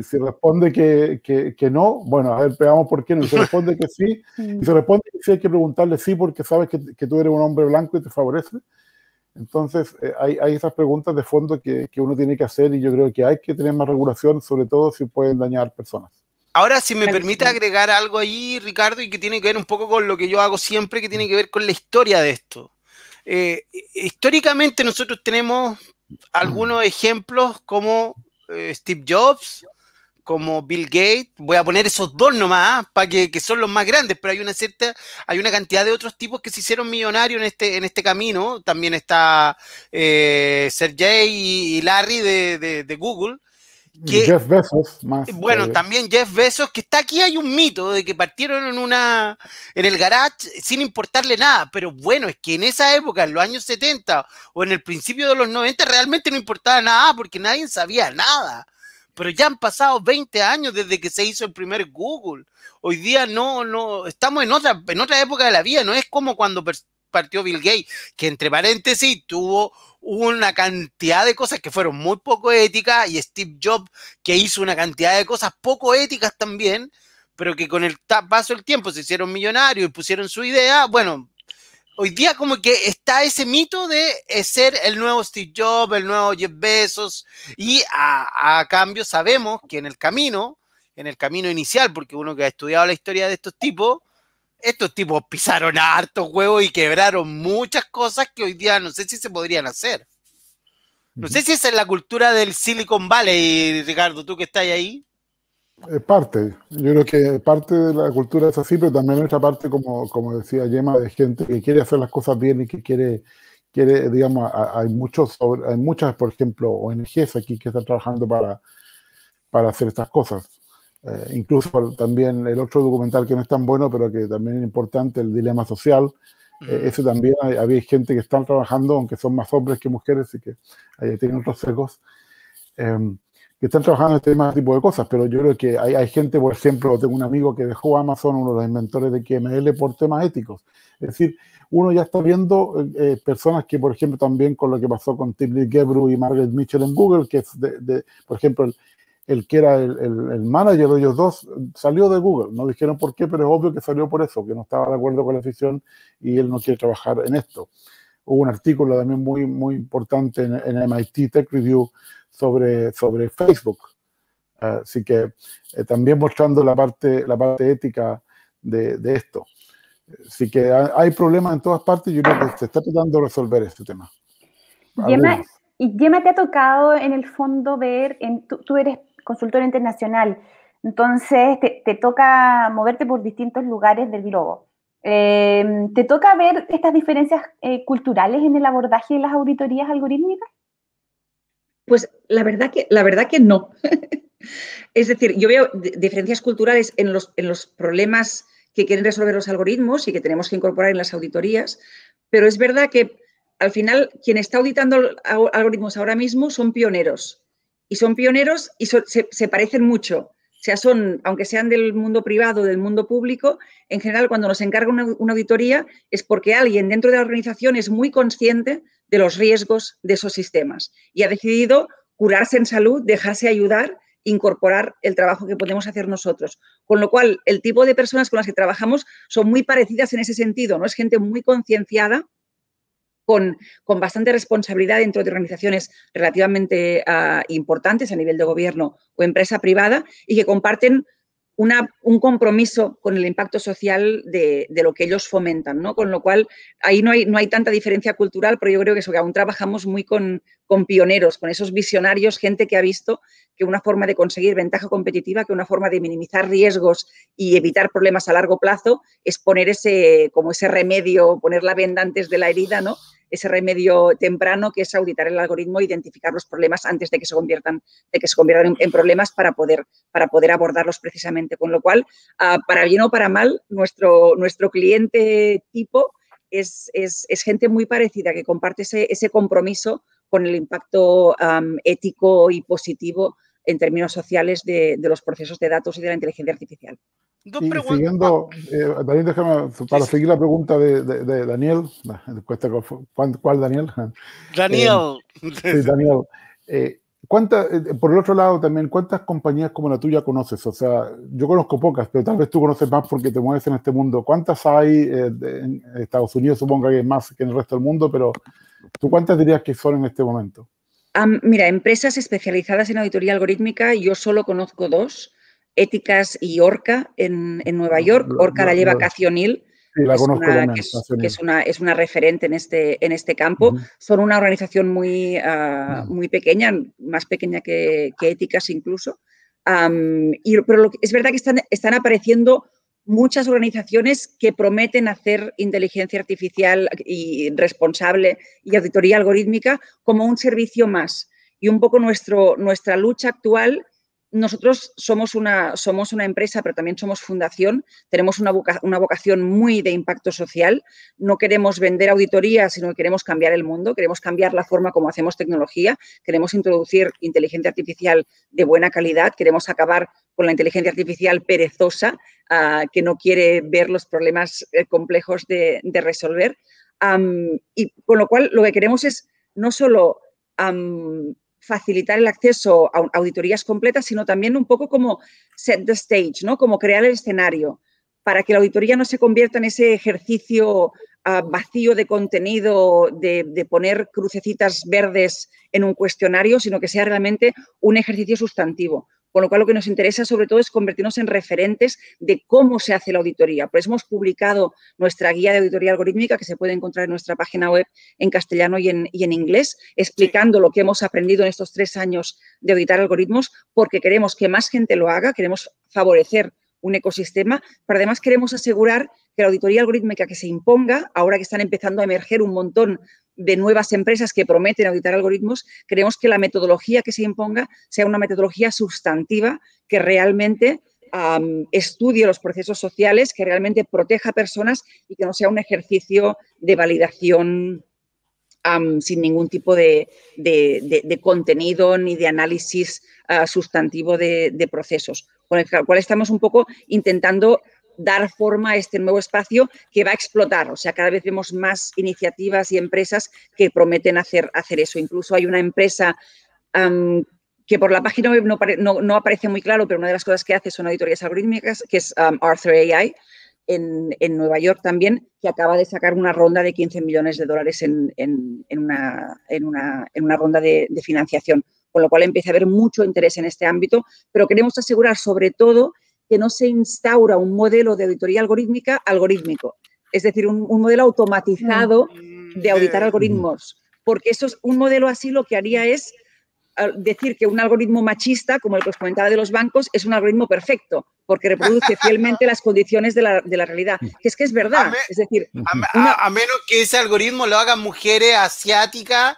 si responde que no, bueno, a ver, veamos por qué no. Si se responde que sí, y se responde que sí, hay que preguntarle sí porque sabes que tú eres un hombre blanco y te favorece. Entonces, hay esas preguntas de fondo que uno tiene que hacer y yo creo que hay que tener más regulación, sobre todo si pueden dañar personas. Ahora, si me permite agregar algo ahí, Ricardo, y que tiene que ver un poco con lo que yo hago siempre, que tiene que ver con la historia de esto. Históricamente nosotros tenemos algunos ejemplos como Steve Jobs, como Bill Gates. Voy a poner esos dos nomás, para que son los más grandes, pero hay una cantidad de otros tipos que se hicieron millonarios en este camino. También está Sergey y Larry de Google. Jeff Bezos, más. Bueno, también Jeff Bezos, que está aquí. Hay un mito de que partieron en el garage sin importarle nada, pero bueno, es que en esa época, en los años 70 o en el principio de los 90, realmente no importaba nada porque nadie sabía nada. Pero ya han pasado 20 años desde que se hizo el primer Google. Hoy día no estamos en otra época de la vida. No es como cuando partió Bill Gates, que entre paréntesis tuvo una cantidad de cosas que fueron muy poco éticas, y Steve Jobs, que hizo una cantidad de cosas poco éticas también, pero que con el paso del tiempo se hicieron millonarios y pusieron su idea. Bueno, hoy día como que está ese mito de ser el nuevo Steve Jobs, el nuevo Jeff Bezos, y a cambio sabemos que en el camino inicial, porque uno que ha estudiado la historia de estos tipos pisaron hartos huevos y quebraron muchas cosas que hoy día no sé si se podrían hacer. No sé si esa es la cultura del Silicon Valley, Ricardo, tú que estás ahí. Parte, yo creo que parte de la cultura es así, pero también otra parte, como decía Gemma, de gente que quiere hacer las cosas bien y que quiere digamos, hay muchas, por ejemplo, ONGs aquí que están trabajando para hacer estas cosas. Incluso también el otro documental que no es tan bueno, pero que también es importante, El dilema social. Ese también había gente que están trabajando, aunque son más hombres que mujeres y que ahí tienen otros sesgos, que están trabajando en este tipo de cosas. Pero yo creo que hay gente, por ejemplo, tengo un amigo que dejó Amazon, uno de los inventores de XML, por temas éticos. Es decir, uno ya está viendo personas que, por ejemplo, también con lo que pasó con Tim Gebru y Margaret Mitchell en Google, que es por ejemplo, el que era el manager de ellos dos, salió de Google. No dijeron por qué, pero es obvio que salió por eso, que no estaba de acuerdo con la decisión y él no quiere trabajar en esto. Hubo un artículo también muy, muy importante en MIT Tech Review sobre Facebook. Así que también mostrando la parte ética de esto. Así que hay problemas en todas partes y yo creo que se está tratando de resolver este tema. Gemma, te ha tocado en el fondo ver, tú eres consultora internacional, entonces te toca moverte por distintos lugares del globo. ¿Te toca ver estas diferencias culturales en el abordaje de las auditorías algorítmicas? Pues la verdad que no. Es decir, yo veo diferencias culturales en los problemas que quieren resolver los algoritmos y que tenemos que incorporar en las auditorías, pero es verdad que al final quien está auditando algoritmos ahora mismo son pioneros. Y son pioneros y se parecen mucho. O sea, aunque sean del mundo privado o del mundo público, en general cuando nos encarga una auditoría es porque alguien dentro de la organización es muy consciente de los riesgos de esos sistemas y ha decidido curarse en salud, dejarse ayudar, incorporar el trabajo que podemos hacer nosotros. Con lo cual, el tipo de personas con las que trabajamos son muy parecidas en ese sentido, ¿no? Es gente muy concienciada, con bastante responsabilidad dentro de organizaciones relativamente importantes a nivel de gobierno o empresa privada y que comparten un compromiso con el impacto social de lo que ellos fomentan, ¿no? Con lo cual, ahí no hay tanta diferencia cultural, pero yo creo que eso, que aún trabajamos muy con pioneros, con esos visionarios, gente que ha visto que una forma de conseguir ventaja competitiva, que una forma de minimizar riesgos y evitar problemas a largo plazo es poner ese remedio, poner la venda antes de la herida, ¿no? Ese remedio temprano que es auditar el algoritmo e identificar los problemas antes de que se conviertan en problemas para poder abordarlos precisamente. Con lo cual, para bien o para mal, nuestro cliente tipo es gente muy parecida, que comparte ese compromiso con el impacto ético y positivo en términos sociales de los procesos de datos y de la inteligencia artificial. Y siguiendo, Daniel, déjame, para seguir la pregunta de Daniel, ¿cuál Daniel? Daniel. Sí, Daniel. Por el otro lado también, ¿cuántas compañías como la tuya conoces? O sea, yo conozco pocas, pero tal vez tú conoces más porque te mueves en este mundo. ¿Cuántas hay en Estados Unidos? Supongo que hay más que en el resto del mundo, pero ¿tú cuántas dirías que son en este momento? Mira, empresas especializadas en auditoría algorítmica, yo solo conozco dos, Éticas y Orca en Nueva York. Orca la lleva Cathy O'Neill. Sí, la conozco también. Es una referente en este campo. Son una organización muy pequeña, más pequeña que Éticas incluso. Pero es verdad que están apareciendo muchas organizaciones que prometen hacer inteligencia artificial y responsable y auditoría algorítmica como un servicio más. Y un poco nuestra lucha actual. Nosotros somos una empresa, pero también somos fundación. Tenemos una vocación muy de impacto social. No queremos vender auditoría, sino que queremos cambiar el mundo. Queremos cambiar la forma como hacemos tecnología. Queremos introducir inteligencia artificial de buena calidad. Queremos acabar con la inteligencia artificial perezosa, que no quiere ver los problemas complejos de resolver. Y con lo cual, lo que queremos es no solo facilitar el acceso a auditorías completas, sino también un poco como set the stage, ¿no? Como crear el escenario para que la auditoría no se convierta en ese ejercicio vacío de contenido, de poner crucecitas verdes en un cuestionario, sino que sea realmente un ejercicio sustantivo. Con lo cual, lo que nos interesa sobre todo es convertirnos en referentes de cómo se hace la auditoría. Por eso hemos publicado nuestra guía de auditoría algorítmica, que se puede encontrar en nuestra página web en castellano y en inglés, explicando lo que hemos aprendido en estos 3 años de auditar algoritmos, porque queremos que más gente lo haga, queremos favorecer un ecosistema, pero además queremos asegurar que la auditoría algorítmica que se imponga, ahora que están empezando a emerger un montón de nuevas empresas que prometen auditar algoritmos, queremos que la metodología que se imponga sea una metodología sustantiva que realmente estudie los procesos sociales, que realmente proteja a personas y que no sea un ejercicio de validación sin ningún tipo de contenido ni de análisis sustantivo de procesos, con el cual estamos un poco intentando dar forma a este nuevo espacio que va a explotar. O sea, cada vez vemos más iniciativas y empresas que prometen hacer eso. Incluso hay una empresa que por la página web no aparece muy claro, pero una de las cosas que hace son auditorías algorítmicas, que es Arthur AI, en Nueva York también, que acaba de sacar una ronda de $15 millones en una ronda de financiación, con lo cual empieza a haber mucho interés en este ámbito, pero queremos asegurar sobre todo que no se instaura un modelo de auditoría algorítmica algorítmico, es decir, un modelo automatizado de auditar algoritmos, porque eso es un modelo así lo que haría es decir que un algoritmo machista, como el que os comentaba de los bancos, es un algoritmo perfecto, porque reproduce fielmente las condiciones de la realidad. Que es verdad. Es decir, a menos que ese algoritmo lo hagan mujeres asiáticas,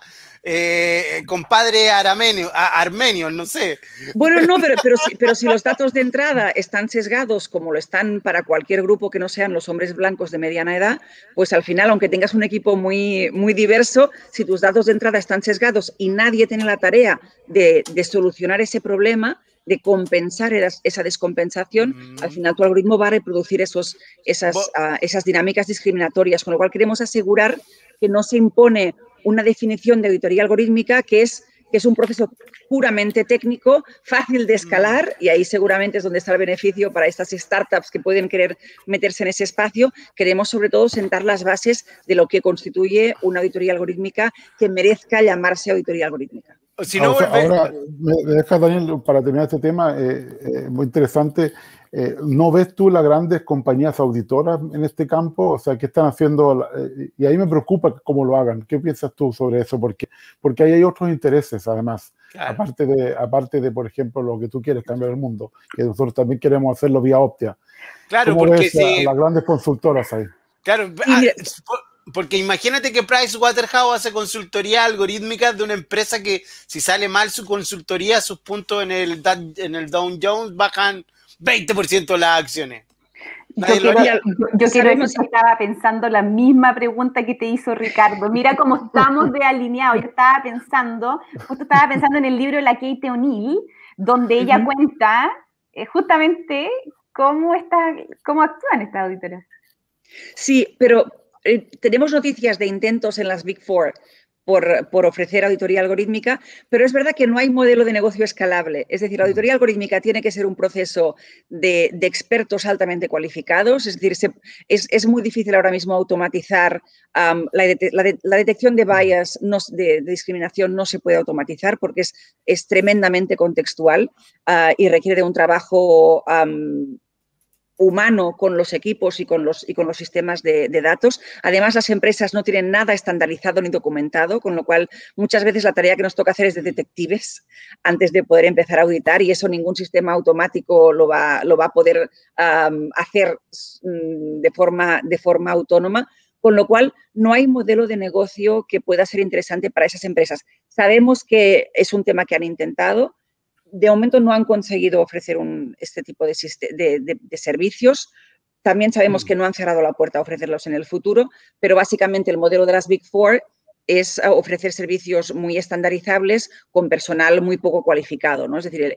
con padres armenios, no sé. Bueno, no, pero si los datos de entrada están sesgados, como lo están para cualquier grupo que no sean los hombres blancos de mediana edad, pues al final, aunque tengas un equipo muy, muy diverso, si tus datos de entrada están sesgados y nadie tiene la tarea de solucionar ese problema, de compensar esa descompensación, al final tu algoritmo va a reproducir esas dinámicas discriminatorias, con lo cual queremos asegurar que no se impone una definición de auditoría algorítmica que es un proceso puramente técnico, fácil de escalar, y ahí seguramente es donde está el beneficio para estas startups que pueden querer meterse en ese espacio. Queremos sobre todo sentar las bases de lo que constituye una auditoría algorítmica que merezca llamarse auditoría algorítmica. Si no, ahora me dejas, Daniel, para terminar este tema, muy interesante. ¿No ves tú las grandes compañías auditoras en este campo? O sea, ¿qué están haciendo? Y ahí me preocupa cómo lo hagan. ¿Qué piensas tú sobre eso? Porque ahí hay otros intereses, además. Claro. Aparte de, por ejemplo, lo que tú quieres, cambiar el mundo, que nosotros también queremos hacerlo vía Optia. Claro, ¿Cómo porque ves a las grandes consultoras ahí? Claro, porque imagínate que Pricewaterhouse hace consultoría algorítmica de una empresa que si sale mal su consultoría, sus puntos en el Dow Jones bajan 20% las acciones. Yo estaba pensando la misma pregunta que te hizo Ricardo. Mira cómo estamos de alineados. Yo justo estaba pensando en el libro de la Kate O'Neill, donde ella cuenta justamente cómo actúan estas auditoras. Sí, pero tenemos noticias de intentos en las Big Four, por ofrecer auditoría algorítmica, pero es verdad que no hay modelo de negocio escalable. Es decir, la auditoría algorítmica tiene que ser un proceso de expertos altamente cualificados, es decir, es muy difícil ahora mismo automatizar la detección de bias, de discriminación no se puede automatizar porque es tremendamente contextual y requiere de un trabajo humano con los equipos y con los sistemas de datos. Además, las empresas no tienen nada estandarizado ni documentado, con lo cual muchas veces la tarea que nos toca hacer es de detectives antes de poder empezar a auditar y eso ningún sistema automático lo va a poder hacer de forma autónoma, con lo cual no hay modelo de negocio que pueda ser interesante para esas empresas. Sabemos que es un tema que han intentado. De momento no han conseguido ofrecer este tipo de servicios. También sabemos que no han cerrado la puerta a ofrecerlos en el futuro, pero básicamente el modelo de las Big Four es ofrecer servicios muy estandarizables con personal muy poco cualificado, ¿no? Es decir,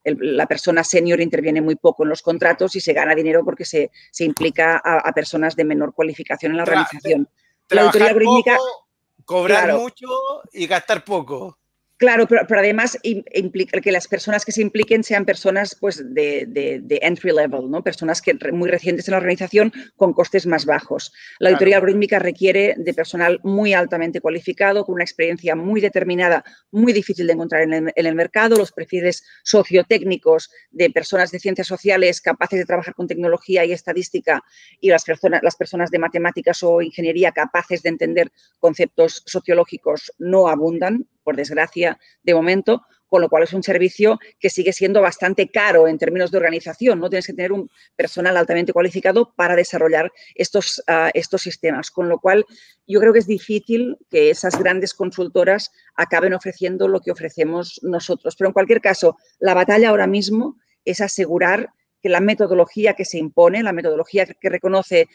la persona senior interviene muy poco en los contratos y se gana dinero porque se implica a personas de menor cualificación en la organización. La auditoría algorítmica, poco, cobrar mucho y gastar poco. Claro, pero además implica que las personas que se impliquen sean personas pues, de entry level, ¿no? Personas muy recientes en la organización con costes más bajos. La auditoría algorítmica requiere de personal muy altamente cualificado, con una experiencia muy determinada, muy difícil de encontrar en el mercado, los perfiles sociotécnicos de personas de ciencias sociales capaces de trabajar con tecnología y estadística y las personas de matemáticas o ingeniería capaces de entender conceptos sociológicos no abundan, por desgracia, de momento, con lo cual es un servicio que sigue siendo bastante caro en términos de organización, ¿no? Tienes que tener un personal altamente cualificado para desarrollar estos sistemas, con lo cual yo creo que es difícil que esas grandes consultoras acaben ofreciendo lo que ofrecemos nosotros. Pero en cualquier caso, la batalla ahora mismo es asegurar que la metodología que se impone, la metodología que reconoce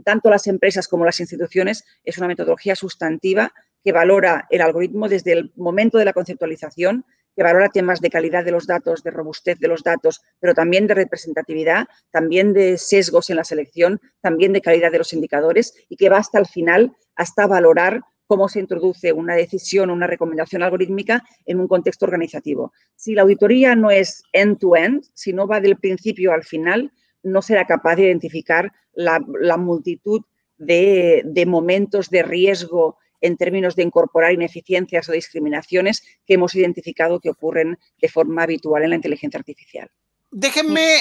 tanto las empresas como las instituciones, es una metodología sustantiva que valora el algoritmo desde el momento de la conceptualización, que valora temas de calidad de los datos, de robustez de los datos, pero también de representatividad, también de sesgos en la selección, también de calidad de los indicadores y que va hasta el final, hasta valorar cómo se introduce una decisión o una recomendación algorítmica en un contexto organizativo. Si la auditoría no es end-to-end, si no va del principio al final, no será capaz de identificar la multitud de momentos de riesgo en términos de incorporar ineficiencias o discriminaciones que hemos identificado que ocurren de forma habitual en la inteligencia artificial. Déjenme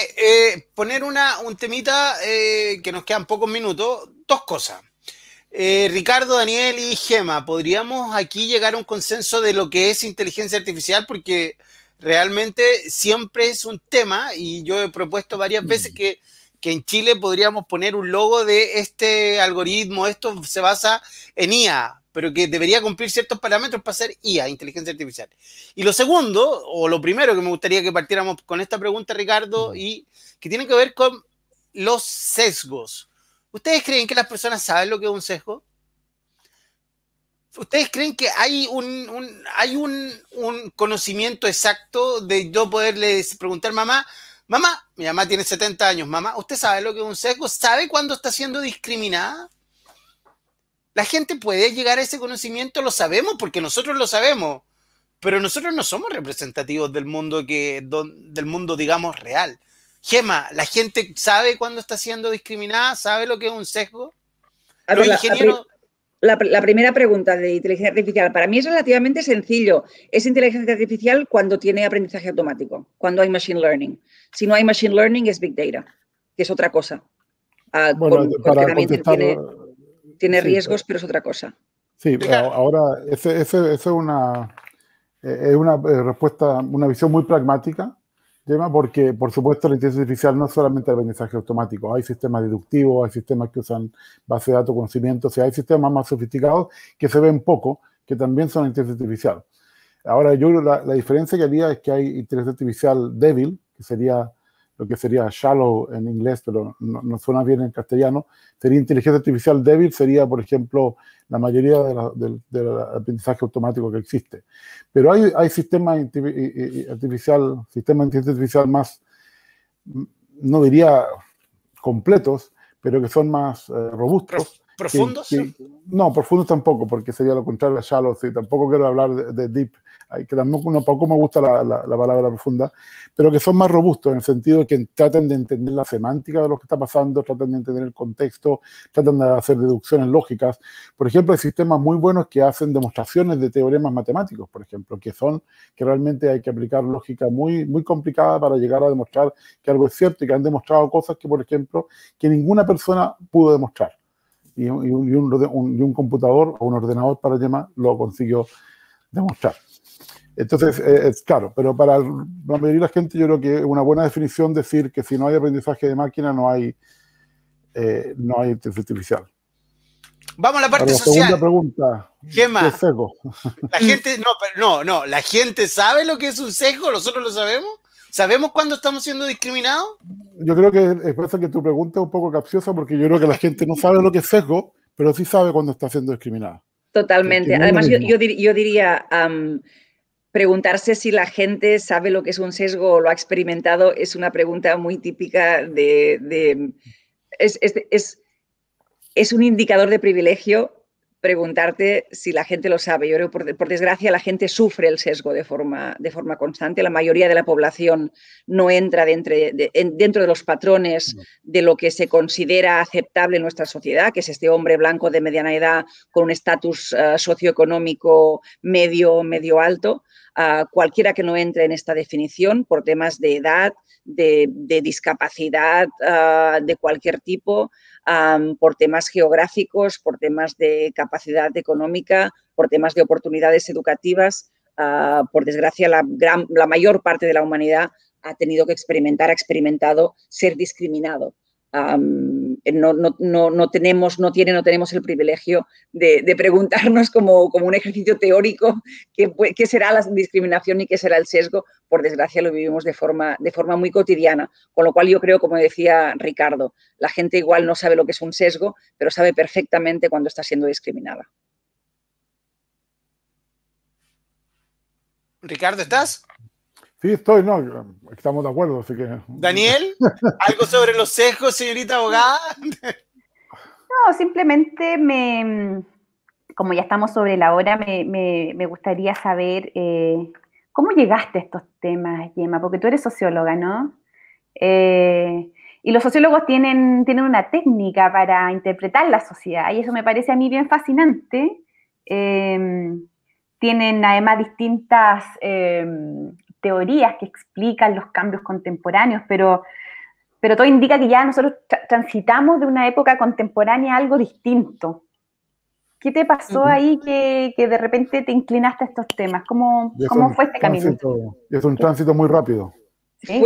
poner un temita que nos quedan pocos minutos. Dos cosas. Ricardo, Daniel y Gemma, ¿podríamos aquí llegar a un consenso de lo que es inteligencia artificial? Porque realmente siempre es un tema y yo he propuesto varias veces que en Chile podríamos poner un logo de este algoritmo. Esto se basa en IA, pero que debería cumplir ciertos parámetros para ser IA, inteligencia artificial. Y lo segundo, o lo primero que me gustaría que partiéramos con esta pregunta, Ricardo, y que tiene que ver con los sesgos. ¿Ustedes creen que las personas saben lo que es un sesgo? ¿Ustedes creen que hay un conocimiento exacto de yo poderle preguntar, mamá, mi mamá tiene 70 años, mamá, ¿usted sabe lo que es un sesgo? ¿Sabe cuándo está siendo discriminada? La gente puede llegar a ese conocimiento, lo sabemos porque nosotros lo sabemos, pero nosotros no somos representativos del mundo, digamos, real. Gemma, ¿la gente sabe cuándo está siendo discriminada? ¿Sabe lo que es un sesgo? Los ingenieros... La primera pregunta de inteligencia artificial, para mí es relativamente sencillo. Es inteligencia artificial cuando tiene aprendizaje automático, cuando hay machine learning. Si no hay machine learning, es big data, que es otra cosa. Bueno, para contestar... Tiene riesgos, pero es otra cosa. Sí, ahora, esa es una respuesta, una visión muy pragmática, Gemma, porque, por supuesto, la inteligencia artificial no es solamente aprendizaje automático. Hay sistemas deductivos, hay sistemas que usan base de datos, conocimiento, o sea, hay sistemas más sofisticados que se ven poco, que también son inteligencia artificial. Ahora, yo creo que la diferencia que haría es que hay inteligencia artificial débil, que sería lo que sería shallow en inglés, pero no suena bien en castellano. Sería inteligencia artificial débil, sería, por ejemplo, la mayoría del aprendizaje automático que existe. Pero hay sistemas de inteligencia artificial más, no diría completos, pero que son más robustos, ¿Profundos? No, profundos tampoco, porque sería lo contrario a shallow, sí, tampoco quiero hablar de deep, que tampoco me gusta la palabra profunda, pero que son más robustos en el sentido de que traten de entender la semántica de lo que está pasando, tratan de entender el contexto, tratan de hacer deducciones lógicas. Por ejemplo, hay sistemas muy buenos que hacen demostraciones de teoremas matemáticos, por ejemplo, que realmente hay que aplicar lógica muy, muy complicada para llegar a demostrar que algo es cierto y que han demostrado cosas que, por ejemplo, que ninguna persona pudo demostrar. Y un computador o un ordenador para llamar lo consiguió demostrar. Entonces, es claro, pero para la mayoría de la gente yo creo que es una buena definición decir que si no hay aprendizaje de máquina no hay inteligencia artificial. Vamos a la parte Ahora, social. Segunda pregunta. Gemma, ¿qué es sesgo? La gente, no, la gente sabe lo que es un sesgo, nosotros lo sabemos. ¿Sabemos cuándo estamos siendo discriminados? Yo creo que es por eso que tu pregunta es un poco capciosa, porque yo creo que la gente no sabe lo que es sesgo, pero sí sabe cuándo está siendo discriminada. Totalmente. Además, yo diría, preguntarse si la gente sabe lo que es un sesgo o lo ha experimentado es una pregunta muy típica es un indicador de privilegio preguntarte si la gente lo sabe. Yo creo que, por desgracia, la gente sufre el sesgo de forma constante. La mayoría de la población no entra dentro de los patrones de lo que se considera aceptable en nuestra sociedad, que es este hombre blanco de mediana edad con un estatus socioeconómico medio alto. Cualquiera que no entre en esta definición por temas de edad, de discapacidad de cualquier tipo, por temas geográficos, por temas de capacidad económica, por temas de oportunidades educativas. Por desgracia, la mayor parte de la humanidad ha experimentado ser discriminado. No tenemos el privilegio de preguntarnos como un ejercicio teórico qué será la discriminación y qué será el sesgo. Por desgracia lo vivimos de forma muy cotidiana, con lo cual yo creo, como decía Ricardo, la gente igual no sabe lo que es un sesgo, pero sabe perfectamente cuando está siendo discriminada. Ricardo, ¿estás? Sí, estoy, no, estamos de acuerdo, así que... Daniel, ¿algo sobre los sesgos, señorita abogada? No, simplemente como ya estamos sobre la hora, me gustaría saber cómo llegaste a estos temas, Gemma, porque tú eres socióloga, ¿no? Y los sociólogos tienen una técnica para interpretar la sociedad y eso me parece a mí bien fascinante. Tienen además distintas teorías que explican los cambios contemporáneos, pero todo indica que ya nosotros transitamos de una época contemporánea a algo distinto. ¿Qué te pasó ahí que de repente te inclinaste a estos temas? ¿Cómo fue este camino? Es un tránsito muy rápido. ¿Sí?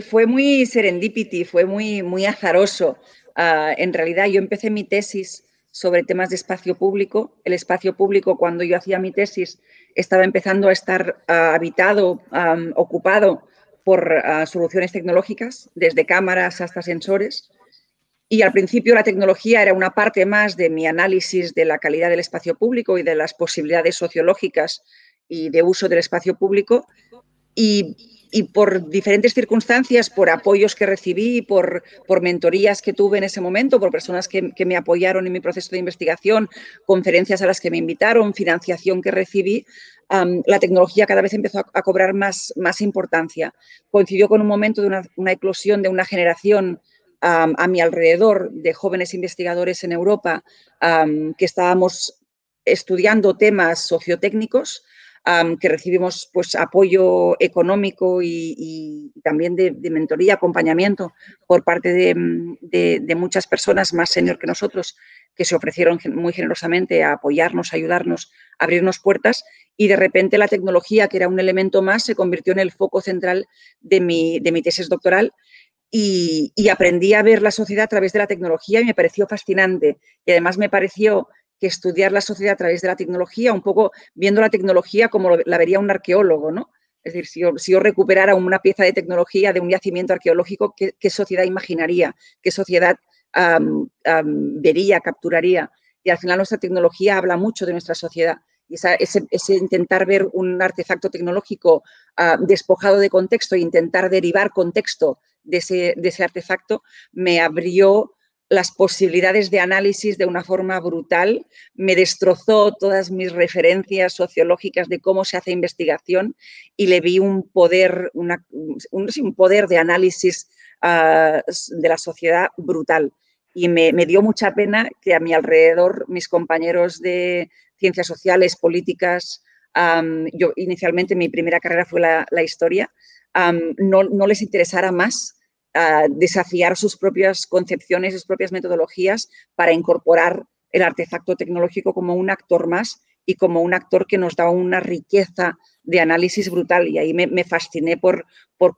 Fue muy serendipity, fue muy azaroso. En realidad yo empecé mi tesis sobre temas de espacio público. El espacio público, cuando yo hacía mi tesis, estaba empezando a estar habitado, ocupado por soluciones tecnológicas, desde cámaras hasta sensores. Y al principio la tecnología era una parte más de mi análisis de la calidad del espacio público y de las posibilidades sociológicas y de uso del espacio público. Y por diferentes circunstancias, por apoyos que recibí, por mentorías que tuve en ese momento, por personas que me apoyaron en mi proceso de investigación, conferencias a las que me invitaron, financiación que recibí, la tecnología cada vez empezó a cobrar más importancia. Coincidió con un momento de una eclosión de una generación a mi alrededor de jóvenes investigadores en Europa que estábamos estudiando temas sociotécnicos, que recibimos pues, apoyo económico y también de mentoría, acompañamiento por parte de muchas personas más senior que nosotros que se ofrecieron muy generosamente a apoyarnos, a ayudarnos, a abrirnos puertas y de repente la tecnología, que era un elemento más, se convirtió en el foco central de mi tesis doctoral. Y aprendí a ver la sociedad a través de la tecnología y me pareció fascinante. Y además me pareció que estudiar la sociedad a través de la tecnología, un poco viendo la tecnología como la vería un arqueólogo, ¿no? Es decir, si yo recuperara una pieza de tecnología de un yacimiento arqueológico, ¿qué sociedad imaginaría? ¿Qué sociedad vería, capturaría? Y al final nuestra tecnología habla mucho de nuestra sociedad. Y ese intentar ver un artefacto tecnológico despojado de contexto e intentar derivar contexto de ese artefacto me abrió las posibilidades de análisis de una forma brutal, me destrozó todas mis referencias sociológicas de cómo se hace investigación y le vi un poder, un poder de análisis de la sociedad brutal. Y me dio mucha pena que a mi alrededor mis compañeros de ciencias sociales, políticas, yo inicialmente mi primera carrera fue la historia, no les interesara más desafiar sus propias concepciones, sus propias metodologías para incorporar el artefacto tecnológico como un actor más y como un actor que nos da una riqueza de análisis brutal. Y ahí me fasciné por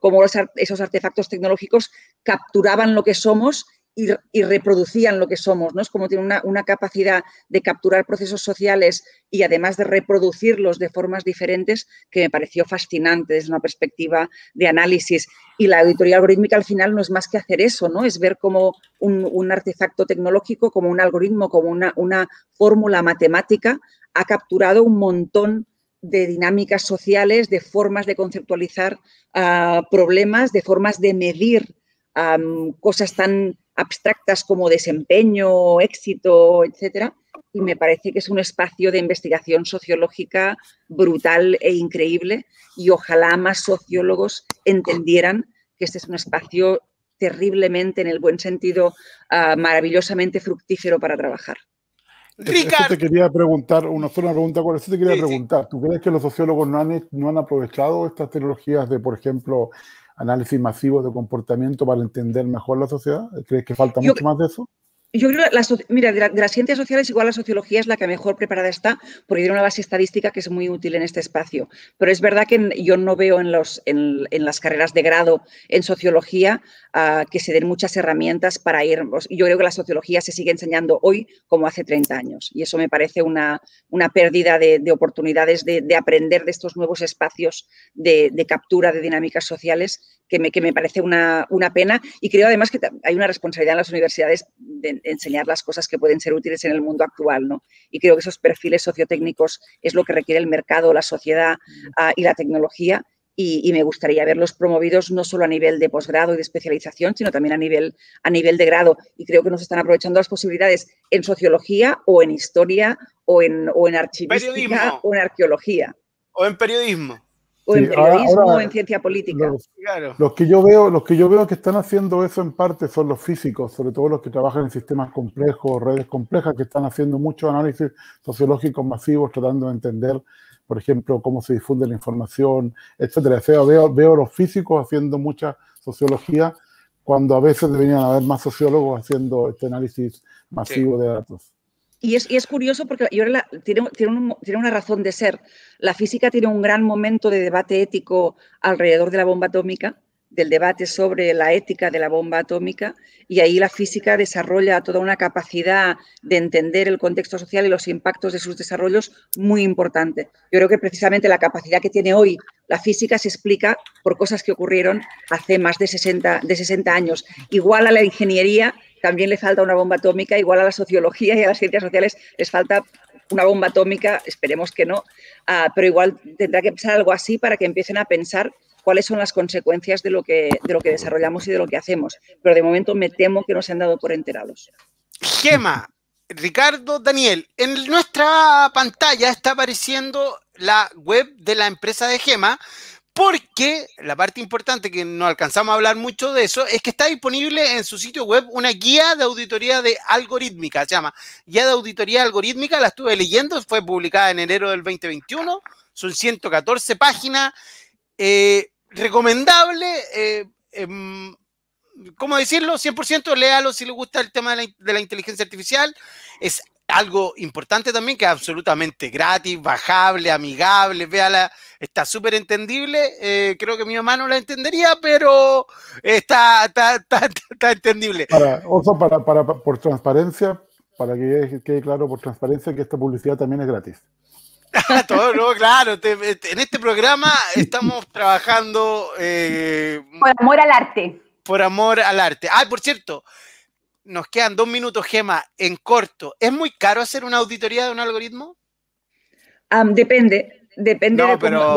cómo esos artefactos tecnológicos capturaban lo que somos y reproducían lo que somos, ¿no? Es como tiene una capacidad de capturar procesos sociales y además de reproducirlos de formas diferentes que me pareció fascinante desde una perspectiva de análisis. Y la auditoría algorítmica al final no es más que hacer eso, ¿no? Es ver cómo un artefacto tecnológico, como un algoritmo, como una fórmula matemática ha capturado un montón de dinámicas sociales, de formas de conceptualizar problemas, de formas de medir cosas tan abstractas como desempeño, éxito, etcétera, y me parece que es un espacio de investigación sociológica brutal e increíble y ojalá más sociólogos entendieran que este es un espacio terriblemente, en el buen sentido, maravillosamente fructífero para trabajar. Ricardo. Eso te quería preguntar, una sola pregunta, eso te quería preguntar. ¿Tú crees que los sociólogos no han aprovechado estas tecnologías de, por ejemplo, análisis masivo de comportamiento para entender mejor la sociedad? ¿Crees que falta mucho más de eso? Yo creo que mira, de las ciencias sociales igual la sociología es la que mejor preparada está porque tiene una base estadística que es muy útil en este espacio. Pero es verdad que yo no veo en las carreras de grado en sociología que se den muchas herramientas para ir. Yo creo que la sociología se sigue enseñando hoy como hace 30 años y eso me parece una pérdida de oportunidades de aprender de estos nuevos espacios de captura de dinámicas sociales que me parece una pena y creo además que hay una responsabilidad en las universidades de enseñar las cosas que pueden ser útiles en el mundo actual, ¿no? Y creo que esos perfiles sociotécnicos es lo que requiere el mercado, la sociedad y la tecnología y me gustaría verlos promovidos no solo a nivel de posgrado y de especialización, sino también a nivel de grado y creo que nos están aprovechando las posibilidades en sociología o en historia o en archivística periodismo. O en arqueología. O en periodismo. O en periodismo o en ciencia política. Los que yo veo que están haciendo eso en parte son los físicos, sobre todo los que trabajan en sistemas complejos, redes complejas, que están haciendo muchos análisis sociológicos masivos, tratando de entender, por ejemplo, cómo se difunde la información, etcétera. O sea, veo los físicos haciendo mucha sociología, cuando a veces deberían haber más sociólogos haciendo este análisis masivo de datos. Y es curioso porque tiene una razón de ser. La física tiene un gran momento de debate ético alrededor de la bomba atómica, del debate sobre la ética de la bomba atómica, y ahí la física desarrolla toda una capacidad de entender el contexto social y los impactos de sus desarrollos muy importante. Yo creo que precisamente la capacidad que tiene hoy la física se explica por cosas que ocurrieron hace más de 60 años. Igual a la ingeniería también le falta una bomba atómica, igual a la sociología y a las ciencias sociales les falta una bomba atómica, esperemos que no, pero igual tendrá que pasar algo así para que empiecen a pensar cuáles son las consecuencias de lo que desarrollamos y de lo que hacemos. Pero de momento me temo que no se han dado por enterados. Gemma, Ricardo, Daniel, en nuestra pantalla está apareciendo la web de la empresa de Gemma, porque la parte importante que no alcanzamos a hablar mucho de eso es que está disponible en su sitio web una guía de auditoría de algorítmica, se llama Guía de Auditoría Algorítmica, la estuve leyendo, fue publicada en enero del 2021, son 114 páginas, recomendable, ¿cómo decirlo? 100% léalo si le gusta el tema de la inteligencia artificial, es algo importante también, que es absolutamente gratis, bajable, amigable, véala, está súper entendible, creo que mi mamá no la entendería, pero está entendible. Por transparencia, para que quede claro por transparencia que esta publicidad también es gratis. Todo, no, claro, en este programa estamos trabajando... por amor al arte. Por amor al arte. Ah, por cierto, nos quedan 2 minutos, Gemma, en corto. ¿Es muy caro hacer una auditoría de un algoritmo? Depende de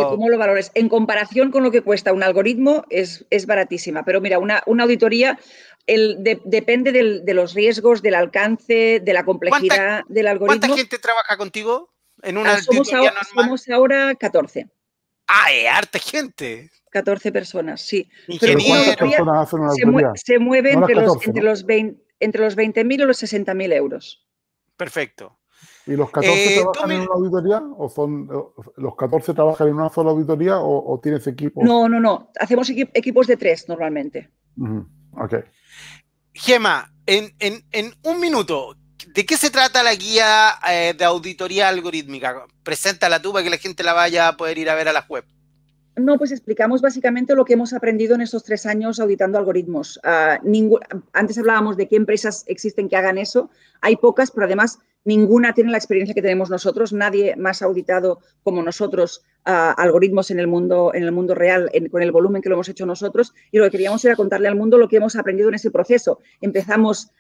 cómo lo valores. En comparación con lo que cuesta un algoritmo, es baratísima. Pero mira, una auditoría Depende de los riesgos, del alcance, de la complejidad del algoritmo. ¿Cuánta gente trabaja contigo en una auditoría normal? Somos ahora 14. ¡Ah, es harta gente! 14 personas, sí. Ingenieros. ¿Cuántas personas hacen una auditoría? Se mueve no entre, 14, los 20.000 y los 60.000 euros. Perfecto. ¿Y los 14 trabajan en una auditoría? ¿O son los 14 trabajan en una sola auditoría o tienes equipos? No. Hacemos equipos de 3 normalmente. Ok. Gema, en un minuto, ¿de qué se trata la guía de auditoría algorítmica? Preséntala tú para que la gente la vaya a poder ir a ver a la web. No, pues explicamos básicamente lo que hemos aprendido en estos 3 años auditando algoritmos. Antes hablábamos de qué empresas existen que hagan eso. Hay pocas, pero además ninguna tiene la experiencia que tenemos nosotros. Nadie más ha auditado como nosotros algoritmos en el mundo real, con el volumen que lo hemos hecho nosotros. Y lo que queríamos era contarle al mundo lo que hemos aprendido en ese proceso. Empezamos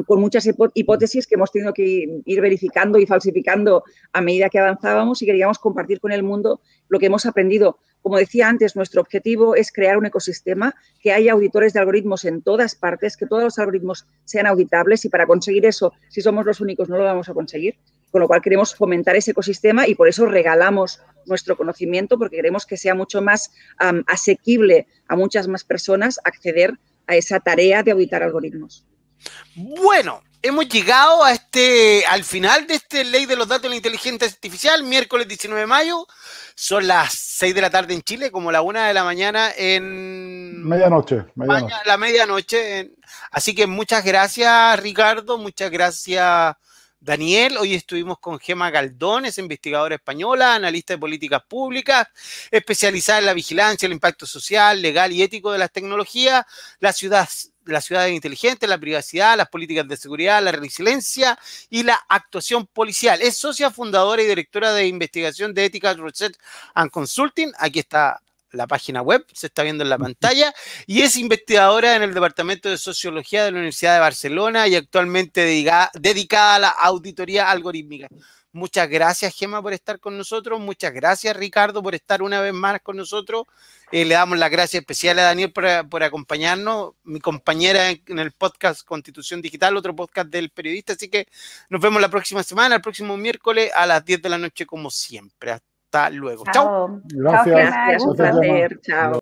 con muchas hipótesis que hemos tenido que ir verificando y falsificando a medida que avanzábamos y queríamos compartir con el mundo lo que hemos aprendido. Como decía antes, nuestro objetivo es crear un ecosistema, que haya auditores de algoritmos en todas partes, que todos los algoritmos sean auditables y para conseguir eso, si somos los únicos, no lo vamos a conseguir. Con lo cual queremos fomentar ese ecosistema y por eso regalamos nuestro conocimiento porque queremos que sea mucho más asequible a muchas más personas acceder a esa tarea de auditar algoritmos. Bueno, hemos llegado al final de esta ley de los datos de la inteligencia artificial, miércoles 19 de mayo. Son las 6 de la tarde en Chile, como la 1 de la mañana en... Medianoche. La medianoche. Así que muchas gracias, Ricardo. Muchas gracias, Daniel. Hoy estuvimos con Gema Galdón, es investigadora española, analista de políticas públicas, especializada en la vigilancia, el impacto social, legal y ético de las tecnologías, las ciudades inteligentes, la privacidad, las políticas de seguridad, la resiliencia y la actuación policial. Es socia fundadora y directora de investigación de Ethical Research and Consulting. Aquí está la página web, se está viendo en la pantalla, y es investigadora en el Departamento de Sociología de la Universidad de Barcelona y actualmente dedicada a la auditoría algorítmica. Muchas gracias, Gema, por estar con nosotros. Muchas gracias, Ricardo, por estar una vez más con nosotros. Le damos las gracias especiales a Daniel por acompañarnos, mi compañera en el podcast Constitución Digital, otro podcast del periodista. Así que nos vemos la próxima semana, el próximo miércoles a las 10 de la noche, como siempre. Hasta luego. Chao. Gracias. Gracias, un placer. Chao.